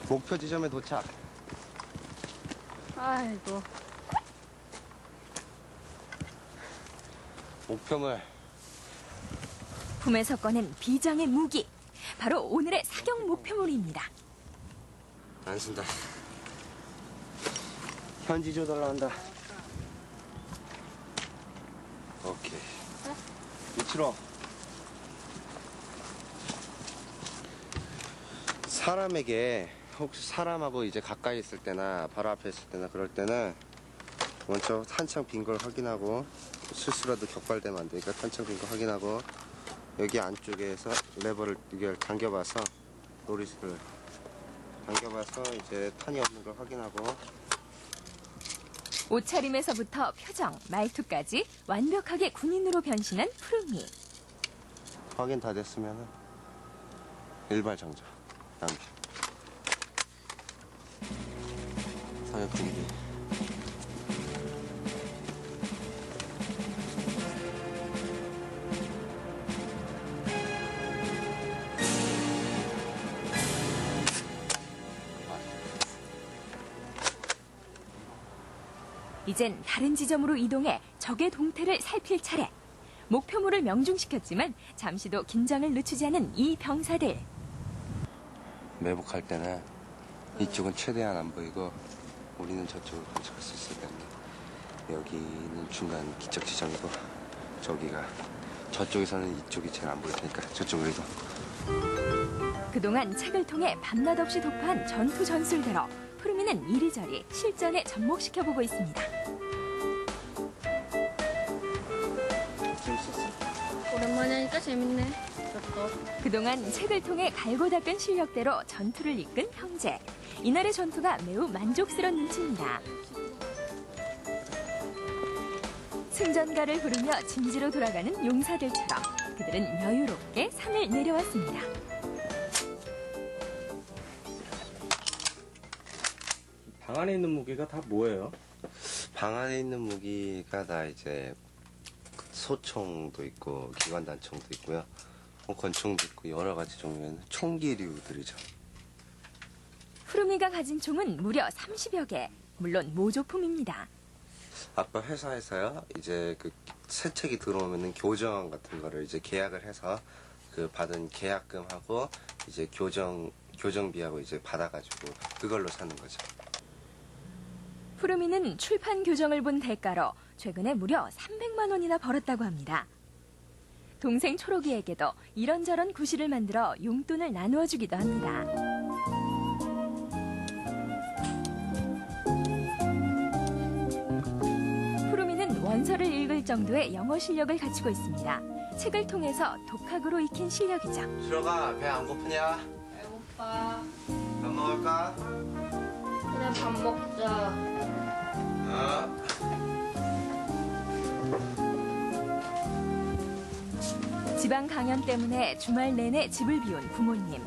목표 지점에 도착. 아이고. 목표물. 품에서 꺼낸 비장의 무기. 바로 오늘의 사격 목표물입니다. 안 쓴다. 현지 조달 나온다. 오케이. 위치로. 사람에게 혹시 사람하고 이제 가까이 있을 때나 바로 앞에 있을 때나 그럴 때는 먼저 탄창 빈 걸 확인하고 실수라도 격발되면 안 되니까 탄창 빈 거 확인하고 여기 안쪽에서 레버를 이걸 당겨봐서 노리스를 당겨봐서 이제 탄이 없는 걸 확인하고 옷차림에서부터 표정, 말투까지 완벽하게 군인으로 변신한 푸르미. 확인 다 됐으면 일발 장전 양기 사격 준비. 이젠 다른 지점으로 이동해 적의 동태를 살필 차례. 목표물을 명중시켰지만 잠시도 긴장을 늦추지 않은 이 병사들. 매복할 때는 이쪽은 최대한 안 보이고 우리는 저쪽을 관찰할 수 있어야 됩니다. 여기는 중간 기적 지점이고 저기가 저쪽에서는 이쪽이 제일 안 보일 테니까 저쪽으로 이동. 그동안 책을 통해 밤낮 없이 독파한 전투 전술대로 푸르미는 이리저리 실전에 접목시켜보고 있습니다. 오랜만에 하니까 재밌네. 이것도. 그동안 책을 통해 갈고 닦은 실력대로 전투를 이끈 형제. 이날의 전투가 매우 만족스러운 눈치입니다. 승전가를 부르며 진지로 돌아가는 용사들처럼 그들은 여유롭게 산을 내려왔습니다. 방 안에 있는 무기가 다 뭐예요? 방 안에 있는 무기가 다 이제 소총도 있고 기관단총도 있고요. 권총도 있고 여러 가지 종류의 총기류들이죠. 푸르미가 가진 총은 무려 30여 개. 물론 모조품입니다. 아빠 회사에서요. 이제 그 새 책이 들어오면은 교정 같은 거를 이제 계약을 해서 그 받은 계약금하고 이제 교정비하고 이제 받아가지고 그걸로 사는 거죠. 푸르미는 출판 교정을 본 대가로 최근에 무려 300만 원이나 벌었다고 합니다. 동생 초록이에게도 이런저런 구실을 만들어 용돈을 나누어 주기도 합니다. 푸르미는 원서를 읽을 정도의 영어 실력을 갖추고 있습니다. 책을 통해서 독학으로 익힌 실력이죠. 들어가. 배 안 고프냐? 배고파. 밥 먹을까? 그래, 밥 먹자. 지방 강연 때문에 주말 내내 집을 비운 부모님.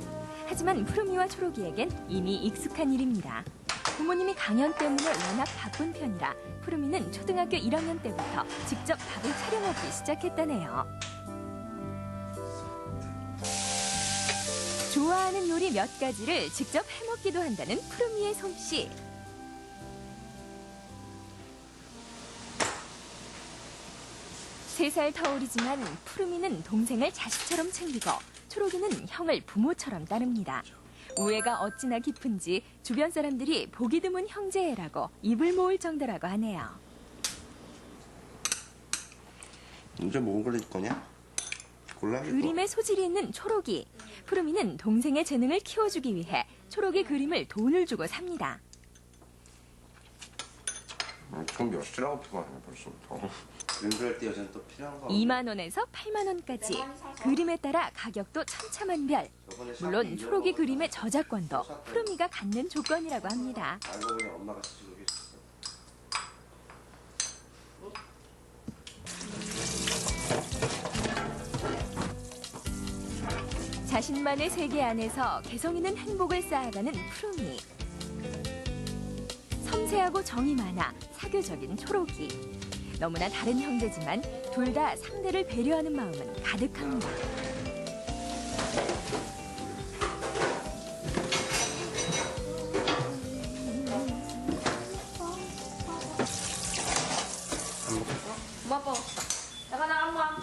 하지만 푸르미와 초록이에겐 이미 익숙한 일입니다. 부모님이 강연 때문에 워낙 바쁜 편이라 푸르미는 초등학교 1학년 때부터 직접 밥을 차려 먹기 시작했다네요. 좋아하는 요리 몇 가지를 직접 해먹기도 한다는 푸르미의 솜씨. 세 살 터울이지만 푸르미는 동생을 자식처럼 챙기고 초록이는 형을 부모처럼 따릅니다. 우애가 어찌나 깊은지 주변 사람들이 보기 드문 형제애라고 입을 모을 정도라고 하네요. 이제 뭐 그릴 거냐? 골라. 그림에 소질이 있는 초록이. 푸르미는 동생의 재능을 키워주기 위해 초록이 그림을 돈을 주고 삽니다. 좀 몇이라고 필요하냐 벌써부터. 그림을 때 여자는 또 필요한 거. 2만 원에서 8만 원까지. 그림에 따라 가격도 천차만별. 물론 초록이 그림의 저작권도 푸르미가 갖는 조건이라고 합니다. 알고 보니 엄마가 쓰고 계셨어. 자신만의 세계 안에서 개성 있는 행복을 쌓아가는 푸르미. 섬세하고 정이 많아 사교적인 초록이. 너무나 다른 형제지만 둘 다 상대를 배려하는 마음은 가득합니다. 엄마 아빠 없다. 나가 엄마.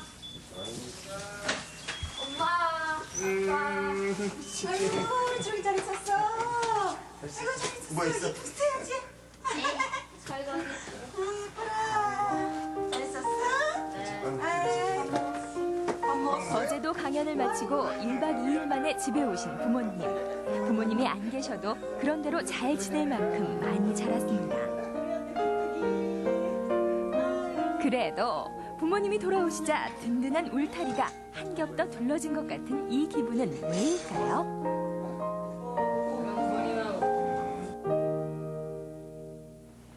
엄마. 아이고, 저기 잘 있었어. 뭐 있어? 있어야지. 잘 가. 잘 있었어? 어제도 강연을 마치고 1박 2일 만에 집에 오신 부모님. 부모님이 안 계셔도 그런대로 잘 지낼 만큼 많이 자랐습니다. 그래도 부모님이 돌아오시자 든든한 울타리가 한 겹 더 둘러진 것 같은 이 기분은 왜일까요?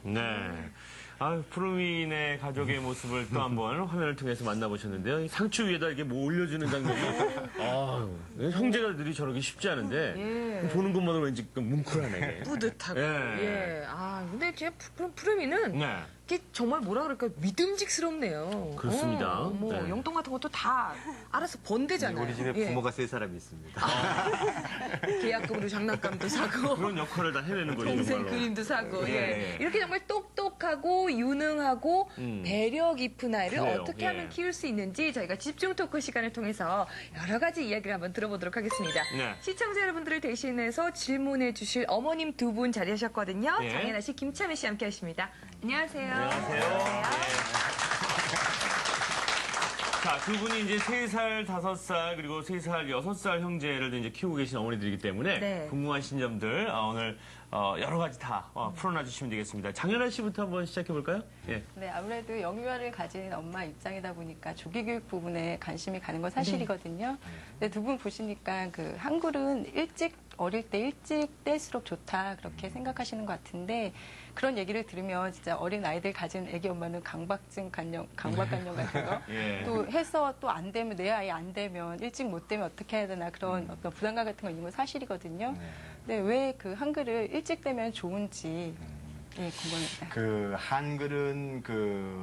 네. 푸르미네 가족의 모습을 또 한번 화면을 통해서 만나보셨는데요. 이 상추 위에다 이렇게 뭐 올려주는 장면이, 형제가들이 저러기 쉽지 않은데, 예. 보는 것만으로 왠지 뭉클하네. 뿌듯하고. 예. 근데 제 푸르미는 네. 이게 정말 뭐라 그럴까 믿음직스럽네요. 그렇습니다. 네. 용돈 같은 것도 다 알아서 번대잖아요. 우리 집에 예. 부모가 3사람이 있습니다. 계약금으로 장난감도 사고. 그런 역할을 다 해내는 거죠. 동생 정말로. 그림도 사고. 예. 이렇게 정말 똑똑하고 유능하고 배려 깊은 아이를 그래요. 어떻게 예. 하면 키울 수 있는지 저희가 집중 토크 시간을 통해서 여러 가지 이야기를 한번 들어보도록 하겠습니다. 네. 시청자 여러분들을 대신해서 질문해 주실 어머님 두 분 자리하셨거든요. 예. 장혜나 씨, 김참혜 씨 함께 하십니다. 안녕하세요. 안녕하세요. 네. 자, 두 분이 이제 3살, 5살, 그리고 3살, 6살 형제를 이제 키우고 계신 어머니들이기 때문에 네. 궁금하신 점들 오늘 여러 가지 다 풀어놔 주시면 되겠습니다. 장현아 씨부터 한번 시작해 볼까요? 예. 네, 아무래도 영유아를 가진 엄마 입장이다 보니까 조기 교육 부분에 관심이 가는 건 사실이거든요. 근데 두 분 보시니까 그 한글은 어릴 때 일찍 뗄수록 좋다 그렇게 생각하시는 것 같은데 그런 얘기를 들으면 진짜 어린 아이들 가진 애기 엄마는 강박관념 같은 거 예. 또 해서 또 안 되면 내 아이 안 되면 일찍 못 되면 어떻게 해야 되나 그런 어떤 부담감 같은 거 있는 건 사실이거든요. 근데 왜 그 한글을 일찍 되면 좋은지 예, 궁금합니다. 그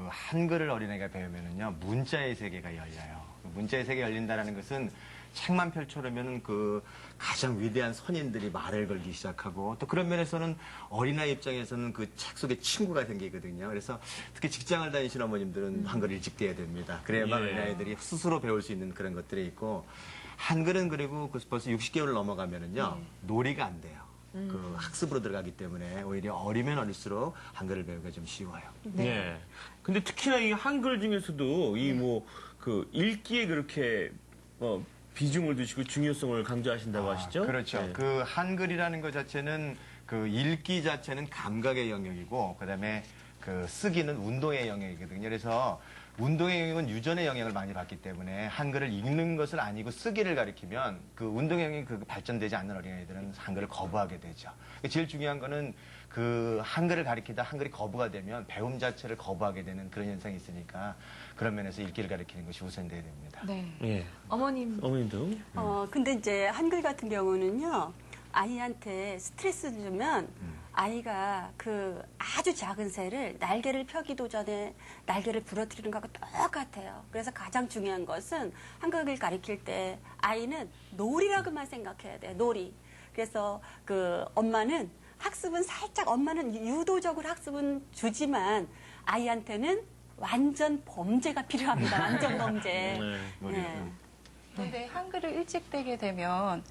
한글을 어린애가 배우면은요 문자의 세계가 열려요. 문자의 세계가 열린다는 것은 책만 펼쳐놓으면 그 가장 위대한 선인들이 말을 걸기 시작하고 또 그런 면에서는 어린아이 입장에서는 그 책 속에 친구가 생기거든요. 그래서 특히 직장을 다니시는 어머님들은 한글을 일찍 떼야 됩니다. 그래야만 예. 어린아이들이 스스로 배울 수 있는 그런 것들이 있고 한글은 그리고 벌써 60개월 넘어가면은요 놀이가 안 돼요. 그 학습으로 들어가기 때문에 오히려 어리면 어릴수록 한글을 배우기가 좀 쉬워요. 네. 근데 특히나 이 한글 중에서도 이 그 읽기에 그렇게 비중을 두시고 중요성을 강조하신다고 하시죠? 그렇죠. 네. 그 한글이라는 것 자체는 그 읽기 자체는 감각의 영역이고 그다음에 그 쓰기는 운동의 영역이거든요. 그래서 운동의 영역은 유전의 영향을 많이 받기 때문에 한글을 읽는 것을 아니고 쓰기를 가리키면 그 운동의 영역이 그 발전되지 않는 어린아이들은 한글을 거부하게 되죠. 제일 중요한 거는 그 한글을 가리키다 한글이 거부가 되면 배움 자체를 거부하게 되는 그런 현상이 있으니까 그런 면에서 읽기를 가리키는 것이 우선돼야 됩니다. 네. 예. 어머님도. 근데 이제 한글 같은 경우는요, 아이한테 스트레스 주면 아이가 그 아주 작은 새를 날개를 펴기도 전에 날개를 부러뜨리는 거하고 똑같아요. 그래서 가장 중요한 것은 한국을 가리킬 때 아이는 놀이라고만 생각해야 돼요. 놀이. 그래서 그 엄마는 학습은 살짝 엄마는 유도적으로 학습은 주지만 아이한테는 완전 범죄가 필요합니다. 완전 범죄. 네. 그런데 한글을 일찍 떼게 되면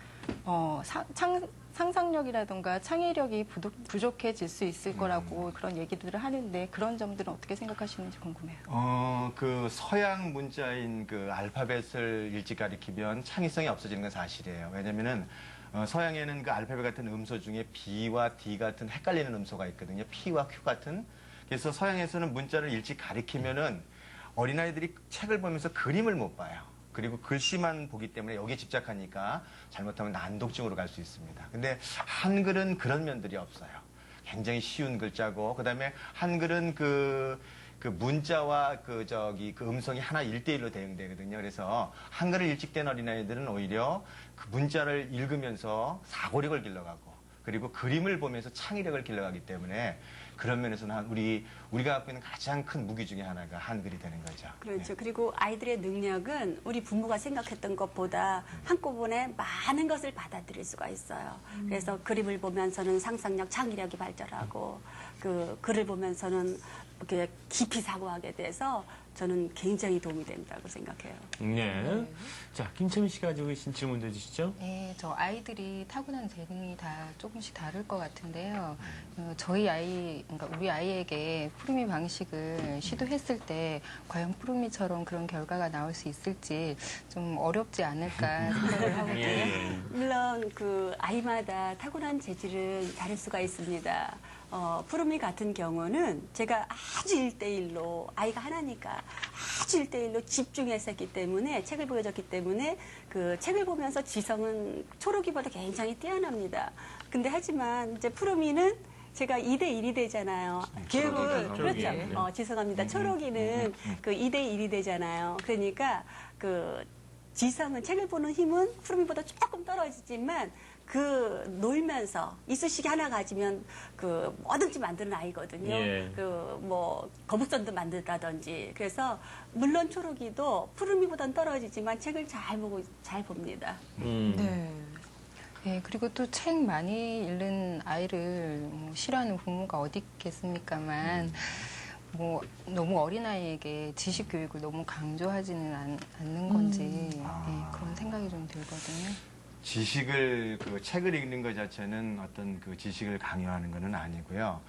상상력이라든가 창의력이 부족해질 수 있을 거라고 그런 얘기들을 하는데 그런 점들은 어떻게 생각하시는지 궁금해요. 그 서양 문자인 그 알파벳을 일찍 가리키면 창의성이 없어지는 건 사실이에요. 왜냐면은 서양에는 그 알파벳 같은 음소 중에 B와 D 같은 헷갈리는 음소가 있거든요. P와 Q 같은. 그래서 서양에서는 문자를 일찍 가리키면은 어린아이들이 책을 보면서 그림을 못 봐요. 그리고 글씨만 보기 때문에 여기에 집착하니까 잘못하면 난독증으로 갈 수 있습니다. 근데 한글은 그런 면들이 없어요. 굉장히 쉬운 글자고, 그 다음에 한글은 그 문자와 그 음성이 하나 1대1로 대응되거든요. 그래서 한글을 일찍 뗀 어린아이들은 오히려 그 문자를 읽으면서 사고력을 길러가고, 그리고 그림을 보면서 창의력을 길러가기 때문에 그런 면에서는 우리가 갖고 있는 가장 큰 무기 중에 하나가 한글이 되는 거죠. 그렇죠. 네. 그리고 아이들의 능력은 우리 부모가 생각했던 것보다 한꺼번에 많은 것을 받아들일 수가 있어요. 그래서 그림을 보면서는 상상력, 창의력이 발전하고 그 글을 보면서는 이렇게 깊이 사고하게 돼서 저는 굉장히 도움이 된다고 생각해요. 네. 자, 김채민 씨가 가지고 계신 질문도 해주시죠. 네, 저 아이들이 타고난 재능이 다 조금씩 다를 것 같은데요. 저희 아이, 그러니까 우리 아이에게 푸르미 방식을 시도했을 때 과연 푸르미처럼 그런 결과가 나올 수 있을지 좀 어렵지 않을까 생각을 하거든요. 예. 물론 그 아이마다 타고난 재질은 다를 수가 있습니다. 푸르미 같은 경우는 제가 아주 1대1로 아이가 하나니까 아주 1대1로 집중해서 했기 때문에 책을 보여줬기 때문에 그 책을 보면서 지성은 초록이보다 굉장히 뛰어납니다. 근데 하지만 이제 푸르미는 제가 2대1이 되잖아요. 교육을 그렇죠. 죄송합니다. 초록이는 그 2대1이 되잖아요. 그러니까 그 지성은 책을 보는 힘은 푸르미보다 조금 떨어지지만 그 놀면서 이쑤시개 하나 가지면 그 뭐든지 만드는 아이거든요. 예. 그 뭐 거북선도 만들다든지. 그래서 물론 초록이도 푸르미보다는 떨어지지만 책을 잘 보고 잘 봅니다. 네. 네, 그리고 또 책 많이 읽는 아이를 싫어하는 부모가 어디 있겠습니까만 뭐 너무 어린아이에게 지식 교육을 너무 강조하지는 않는 건지 네, 그런 생각이 좀 들거든요. 책을 읽는 것 자체는 어떤 그 지식을 강요하는 것은 아니고요.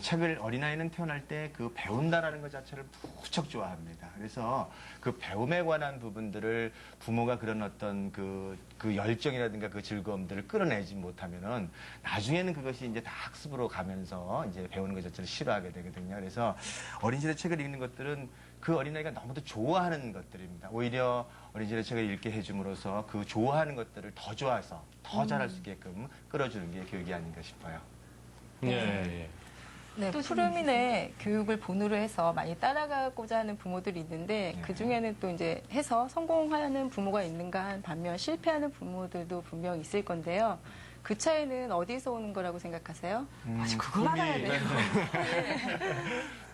책을 어린아이는 태어날 때 그 배운다라는 것 자체를 무척 좋아합니다. 그래서 그 배움에 관한 부분들을 부모가 그런 어떤 그 열정이라든가 그 즐거움들을 끌어내지 못하면은 나중에는 그것이 이제 다 학습으로 가면서 이제 배우는 것 자체를 싫어하게 되거든요. 그래서 어린 시절 책을 읽는 것들은 그 어린아이가 너무도 좋아하는 것들입니다. 오히려 어린 시절 책을 읽게 해줌으로써 그 좋아하는 것들을 더 좋아해서 더 잘할 수 있게끔 끌어주는 게 교육이 아닌가 싶어요. 네. 네, 푸르미네 교육을 본으로 해서 많이 따라가고자 하는 부모들이 있는데 그 중에는 또 이제 해서 성공하는 부모가 있는가 한 반면 실패하는 부모들도 분명 있을 건데요. 그 차이는 어디서 오는 거라고 생각하세요? 아직 그걸 알아야 돼요.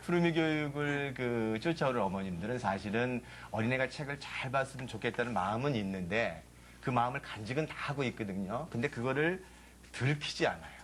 푸르미 교육을 쫓아오는 어머님들은 사실은 어린애가 책을 잘 봤으면 좋겠다는 마음은 있는데 그 마음을 간직은 다 하고 있거든요. 근데 그거를 들키지 않아요.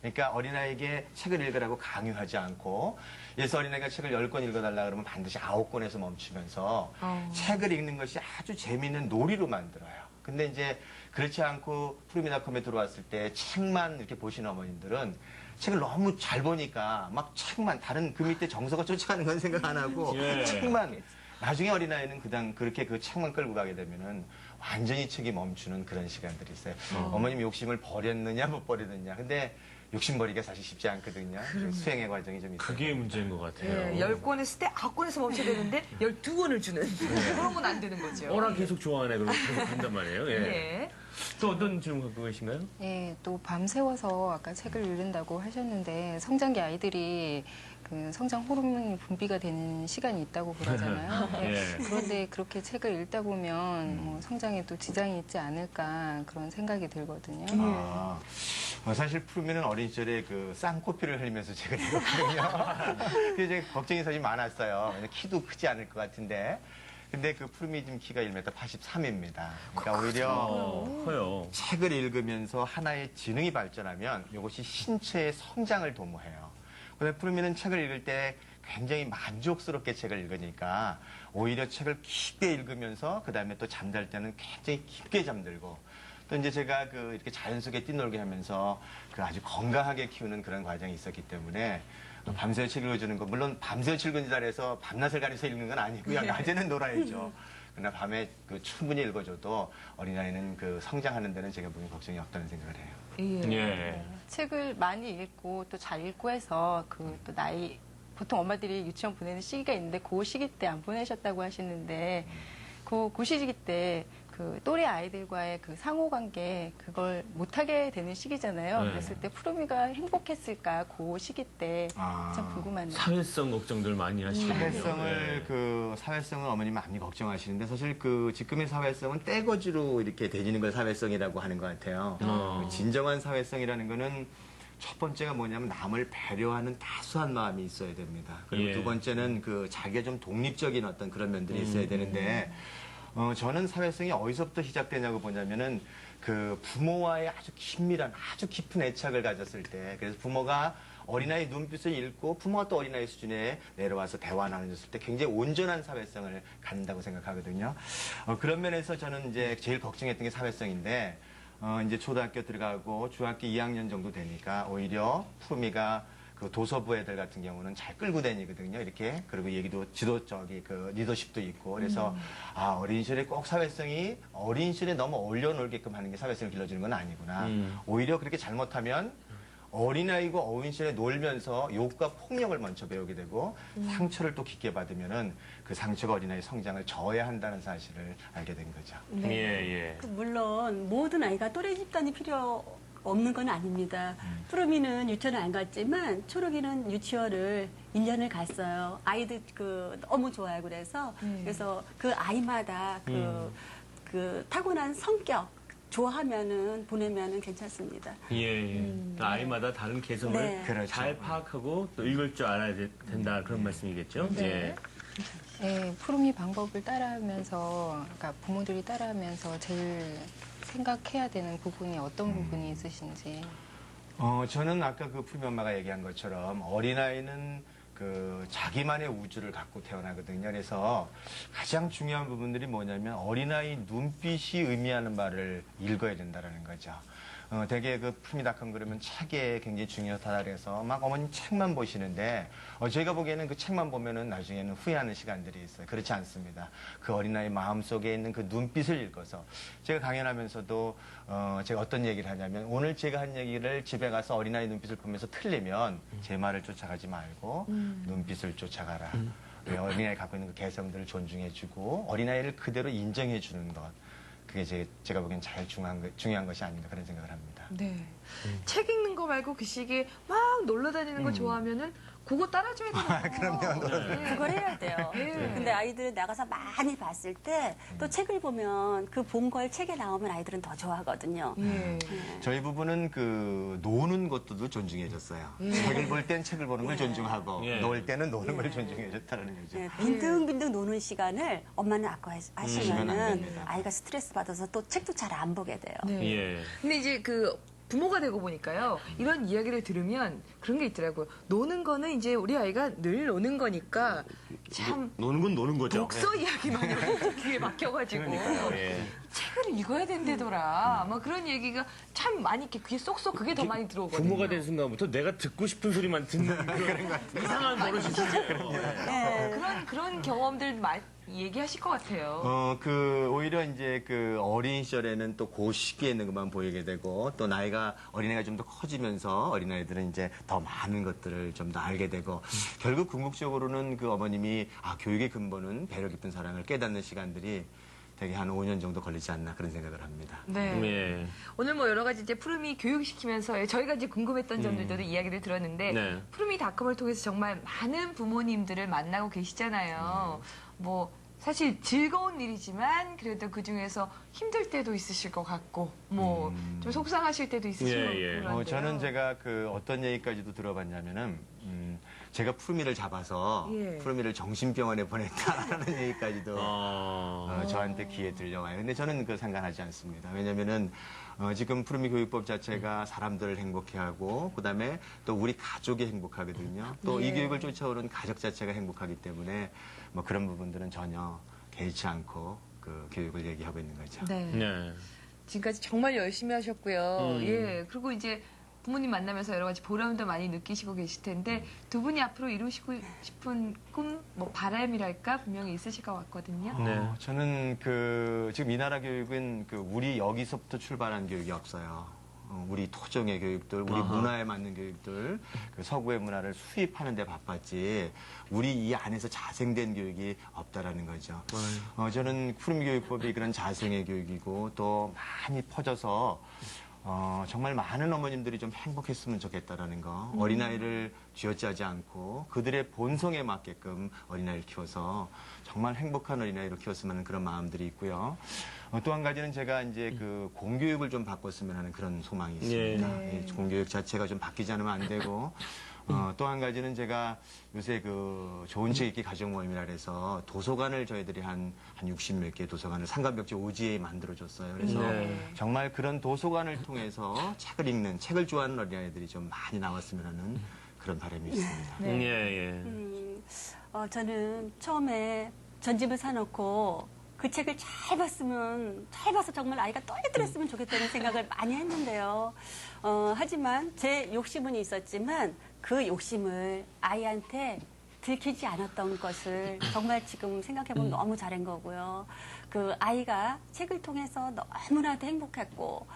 그러니까 어린아이에게 책을 읽으라고 강요하지 않고, 예서 어린아이가 책을 10권 읽어달라 그러면 반드시 9권에서 멈추면서 책을 읽는 것이 아주 재미있는 놀이로 만들어요. 근데 이제 그렇지 않고 푸르미닷컴에 들어왔을 때 책만 이렇게 보시는 어머님들은 책을 너무 잘 보니까 막 책만, 다른 그 밑에 정서가 쫓아가는 건 생각 안 하고 책만, 나중에 어린아이는 그렇게 그 책만 끌고 가게 되면은 완전히 책이 멈추는 그런 시간들이 있어요. 어머님 욕심을 버렸느냐 못 버렸느냐. 근데 욕심 버리기가 사실 쉽지 않거든요. 수행의 과정이 좀 있어요. 그게 문제인 것 같아요. 10권 했을 때 9권에서 멈춰야 되는데 12권을 주는 그런 건 안 되는 거죠. 어라 계속 좋아하네. 그러고 계속 한단 말이에요. 예. 예. 또 어떤 질문 갖고 계신가요? 네, 또 밤새워서 아까 책을 읽는다고 하셨는데 성장기 아이들이 그 성장 호르몬이 분비가 되는 시간이 있다고 그러잖아요. 예. 그런데 그렇게 책을 읽다 보면 뭐 성장에도 지장이 있지 않을까 그런 생각이 들거든요. 아, 사실 푸르미는 어린 시절에 그 쌍코피를 흘리면서 책을 읽었거든요. 그래서 이제 걱정이 사실 많았어요. 키도 크지 않을 것 같은데. 근데 그 푸르미 지금 키가 1m 83입니다. 그러니까 오히려 커요. 책을 읽으면서 하나의 지능이 발전하면 이것이 신체의 성장을 도모해요. 그런데 푸르미는 책을 읽을 때 굉장히 만족스럽게 책을 읽으니까 오히려 책을 깊게 읽으면서 그 다음에 또 잠잘 때는 굉장히 깊게 잠들고 또 이제 제가 그 이렇게 자연 속에 뛰놀게 하면서 그 아주 건강하게 키우는 그런 과정이 있었기 때문에 밤새 책 읽어주는 거 물론 밤새 책을 기다려서 밤낮을 가려서 읽는 건 아니고요. 낮에는 놀아야죠. 그러나 밤에 그 충분히 읽어줘도 어린아이는 그 성장하는 데는 제가 보기엔 걱정이 없다는 생각을 해요. 예. 책을 많이 읽고 또 잘 읽고 해서 그 또 나이 보통 엄마들이 유치원 보내는 시기가 있는데 그 시기 때 안 보내셨다고 하시는데 그 시기 때 그 또래 아이들과의 그 상호 관계 그걸 못하게 되는 시기잖아요. 네. 그랬을 때 푸르미가 행복했을까 그 시기 때 참 궁금하네요. 사회성 걱정들 많이 하시고. 사회성을 어머님 많이 걱정하시는데 사실 그 지금의 사회성은 떼거지로 이렇게 되지는 걸 사회성이라고 하는 것 같아요. 진정한 사회성이라는 거는 첫 번째가 뭐냐면 남을 배려하는 따스한 마음이 있어야 됩니다. 그리고 예. 두 번째는 그 자기가 좀 독립적인 어떤 그런 면들이 있어야 되는데 저는 사회성이 어디서부터 시작되냐고 보냐면은 그 부모와의 아주 긴밀한 아주 깊은 애착을 가졌을 때 그래서 부모가 어린아이 눈빛을 읽고 부모가 또 어린아이 수준에 내려와서 대화 나눠줬을 때 굉장히 온전한 사회성을 갖는다고 생각하거든요. 그런 면에서 저는 이제 제일 걱정했던 게 사회성인데 이제 초등학교 들어가고 중학교 2학년 정도 되니까 오히려 푸르미가 그 도서부 애들 같은 경우는 잘 끌고 다니거든요. 이렇게 그리고 얘기도 그 리더십도 있고 그래서 어린 시절에 꼭 사회성이 어린 시절에 너무 올려놓게끔 하는 게 사회성을 길러주는 건 아니구나. 오히려 그렇게 잘못하면 어린아이고 어린 시절에 놀면서 욕과 폭력을 먼저 배우게 되고 상처를 또 깊게 받으면은 그 상처가 어린아이의 성장을 저해야 한다는 사실을 알게 된 거죠. 예. 물론 모든 아이가 또래 집단이 필요 없는 건 아닙니다. 푸르미는 유치원을 안 갔지만 초록이는 유치원을 1년을 갔어요. 아이들 너무 좋아요. 그래서 그 아이마다 그 타고난 성격 좋아하면은 보내면은 괜찮습니다. 아이마다 다른 개성을 네. 잘 파악하고 또 읽을 줄 알아야 된다 그런 말씀이겠죠? 네. 네, 푸르미 방법을 따라하면서, 그러니까 부모들이 따라하면서 제일 생각해야 되는 부분이 어떤 부분이 있으신지. 저는 아까 그 푸르미 엄마가 얘기한 것처럼 어린아이는 그 자기만의 우주를 갖고 태어나거든요. 그래서 가장 중요한 부분들이 뭐냐면 어린아이 눈빛이 의미하는 말을 읽어야 된다는 거죠. 되게 그 푸르미닷컴 그러면 책에 굉장히 중요하다 그래서 막 어머님 책만 보시는데 저희가 보기에는 그 책만 보면은 나중에는 후회하는 시간들이 있어요. 그렇지 않습니다. 그 어린아이 마음속에 있는 그 눈빛을 읽어서 제가 강연하면서도 제가 어떤 얘기를 하냐면 오늘 제가 한 얘기를 집에 가서 어린아이 눈빛을 보면서 틀리면 제 말을 쫓아가지 말고 눈빛을 쫓아가라. 어린아이 갖고 있는 그 개성들을 존중해주고 어린아이를 그대로 인정해주는 것. 그게 제가 보기엔 제일 중요한 것이 아닌가 그런 생각을 합니다. 네. 책 읽는 거 말고 그 시기에 막 놀러 다니는 거 좋아하면은 그거 따라줘야 되는 거. 그럼요. 그걸 해야 돼요. 근데 아이들은 나가서 많이 봤을 때 또 책을 보면 그 본 걸 책에 나오면 아이들은 더 좋아하거든요. 저희 부부는 그 노는 것도 존중해줬어요. 책을 볼 땐 책을 보는 걸 존중하고 놀 때는 노는 걸 존중해줬다는 거죠. 빈둥빈둥 노는 시간을 엄마는 아까하시면은 안 됩니다. 아이가 스트레스 받아서 또 책도 잘 안 보게 돼요. 근데 이제 그 부모가 되고 보니까요. 이런 이야기를 들으면 그런 게 있더라고요. 노는 거는 이제 우리 아이가 늘 노는 거니까 참 노는 건 노는 거죠. 독서 이야기만으로 귀에 막혀가지고 책을 읽어야 된대더라. 막 그런 얘기가 참 많이 이렇게 귀에 쏙쏙 그게 더 많이 들어오거든요. 부모가 된 순간부터 내가 듣고 싶은 소리만 듣는 그런 이상한 버릇이 생겨요. 그런 경험들 얘기하실 것 같아요. 오히려 이제 그 어린 시절에는 또 그 시기에 있는 것만 보이게 되고 또 어린애가 좀 더 커지면서 어린아이들은 이제 더 많은 것들을 좀 더 알게 되고 결국 궁극적으로는 그 어머님이 교육의 근본은 배려 깊은 사랑을 깨닫는 시간들이 되게 한 5년 정도 걸리지 않나 그런 생각을 합니다. 네. 예. 오늘 뭐 여러 가지 이제 푸르미 교육시키면서 저희가 이제 궁금했던 점들도 이야기를 들었는데 네. 푸르미닷컴을 통해서 정말 많은 부모님들을 만나고 계시잖아요. 뭐 사실 즐거운 일이지만 그래도 그 중에서 힘들 때도 있으실 것 같고 뭐 좀 속상하실 때도 있으실 것 같고. 저는 제가 그 어떤 얘기까지도 들어봤냐면은 제가 푸르미를 잡아서 예. 푸르미를 정신병원에 보냈다라는 얘기까지도 저한테 귀에 들려와요. 근데 저는 그 상관하지 않습니다. 왜냐면은 지금 푸르미 교육법 자체가 사람들을 행복해하고 그다음에 또 우리 가족이 행복하거든요. 또 이 교육을 쫓아오는 가족 자체가 행복하기 때문에 뭐 그런 부분들은 전혀 개의치 않고 그 교육을 얘기하고 있는 거죠. 네. 네. 지금까지 정말 열심히 하셨고요. 예. 그리고 이제 부모님 만나면서 여러 가지 보람도 많이 느끼시고 계실 텐데 두 분이 앞으로 이루시고 싶은 꿈, 뭐 바람이랄까 분명히 있으실 것 같거든요. 네. 저는 그 지금 이 나라 교육은 그 우리 여기서부터 출발한 교육이 없어요. 우리 토종의 교육들, 우리 문화에 맞는 교육들, 그 서구의 문화를 수입하는 데 바빴지 우리 이 안에서 자생된 교육이 없다라는 거죠. 저는 푸르미 교육법이 그런 자생의 교육이고 또 많이 퍼져서 정말 많은 어머님들이 좀 행복했으면 좋겠다라는 거. 어린아이를 쥐어짜지 않고 그들의 본성에 맞게끔 어린아이를 키워서 정말 행복한 어린아이로 키웠으면 하는 그런 마음들이 있고요. 또 한 가지는 제가 이제 그 공교육을 좀 바꿨으면 하는 그런 소망이 있습니다. 예, 공교육 자체가 좀 바뀌지 않으면 안 되고 또 한 가지는 제가 요새 그 좋은 책 읽기 가족 모임이라 해서 도서관을 저희들이 한 60몇 개 도서관을 상가벽지 오지에 만들어줬어요. 그래서 정말 그런 도서관을 통해서 책을 읽는, 책을 좋아하는 어린아이들이 좀 많이 나왔으면 하는 그런 바람이 있습니다. 저는 처음에 전집을 사놓고 그 책을 잘 봐서 정말 아이가 떨어뜨렸으면 좋겠다는 생각을 많이 했는데요. 하지만 제 욕심은 있었지만 그 욕심을 아이한테 들키지 않았던 것을 정말 지금 생각해보면 너무 잘한 거고요. 그 아이가 책을 통해서 너무나도 행복했고,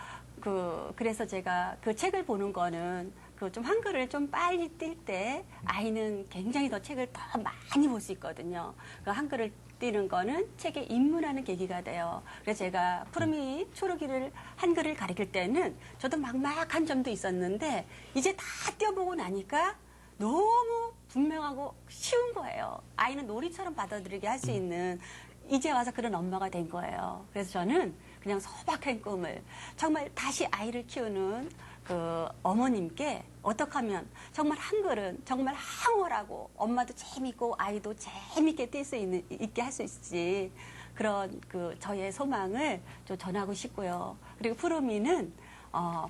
그래서 제가 그 책을 보는 거는 그 좀 한글을 좀 빨리 뛸 때 아이는 굉장히 더 책을 더 많이 볼 수 있거든요. 그 한글을 띄는 거는 책에 입문하는 계기가 돼요. 그래서 제가 푸르미 초록이를 한글을 가르칠 때는 저도 막막한 점도 있었는데 이제 다 띄워보고 나니까 너무 분명하고 쉬운 거예요. 아이는 놀이처럼 받아들이게 할 수 있는 이제 와서 그런 엄마가 된 거예요. 그래서 저는 그냥 소박한 꿈을 정말 다시 아이를 키우는 그 어머님께 어떻게 하면 정말 한글은 정말 항월하고 엄마도 재밌고 아이도 재밌게 뛸 수 있게 할 수 있을지 그런 그 저의 소망을 좀 전하고 싶고요. 그리고 푸르미는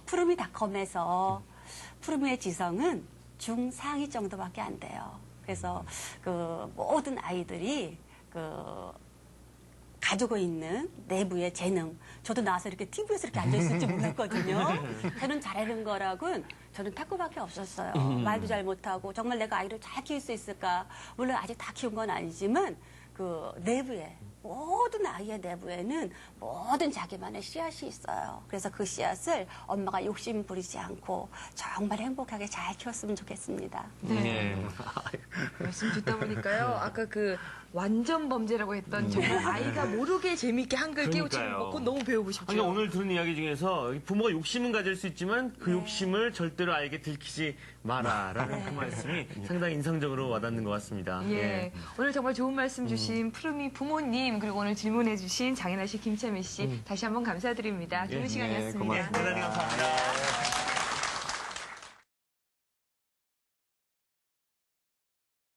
푸르미닷컴에서 푸르미의 지성은 중상위 정도밖에 안 돼요. 그래서 그 모든 아이들이 가지고 있는 내부의 재능. 저도 나와서 이렇게 TV에서 이렇게 앉아있을 줄 몰랐거든요. 저는 잘하는 거라고는 저는 탁구밖에 없었어요. 말도 잘 못하고 정말 내가 아이를 잘 키울 수 있을까. 물론 아직 다 키운 건 아니지만 그 내부에 모든 아이의 내부에는 모든 자기만의 씨앗이 있어요. 그래서 그 씨앗을 엄마가 욕심 부리지 않고 정말 행복하게 잘 키웠으면 좋겠습니다. 말씀 듣다 보니까요. 아까 그 완전 범죄라고 했던 정말 아이가 모르게 재미있게 한글 깨우치는 거 그건 너무 배우고 싶죠. 아니, 오늘 들은 이야기 중에서 부모가 욕심은 가질 수 있지만 그 욕심을 절대로 아이에게 들키지 마라라는 그 말씀이 상당히 인상적으로 와닿는 것 같습니다. 오늘 정말 좋은 말씀 주신 푸르미 부모님 그리고 오늘 질문해 주신 장인아 씨, 김채미 씨 다시 한번 감사드립니다. 좋은 시간이었습니다. 고맙습니다. 대단히 감사합니다.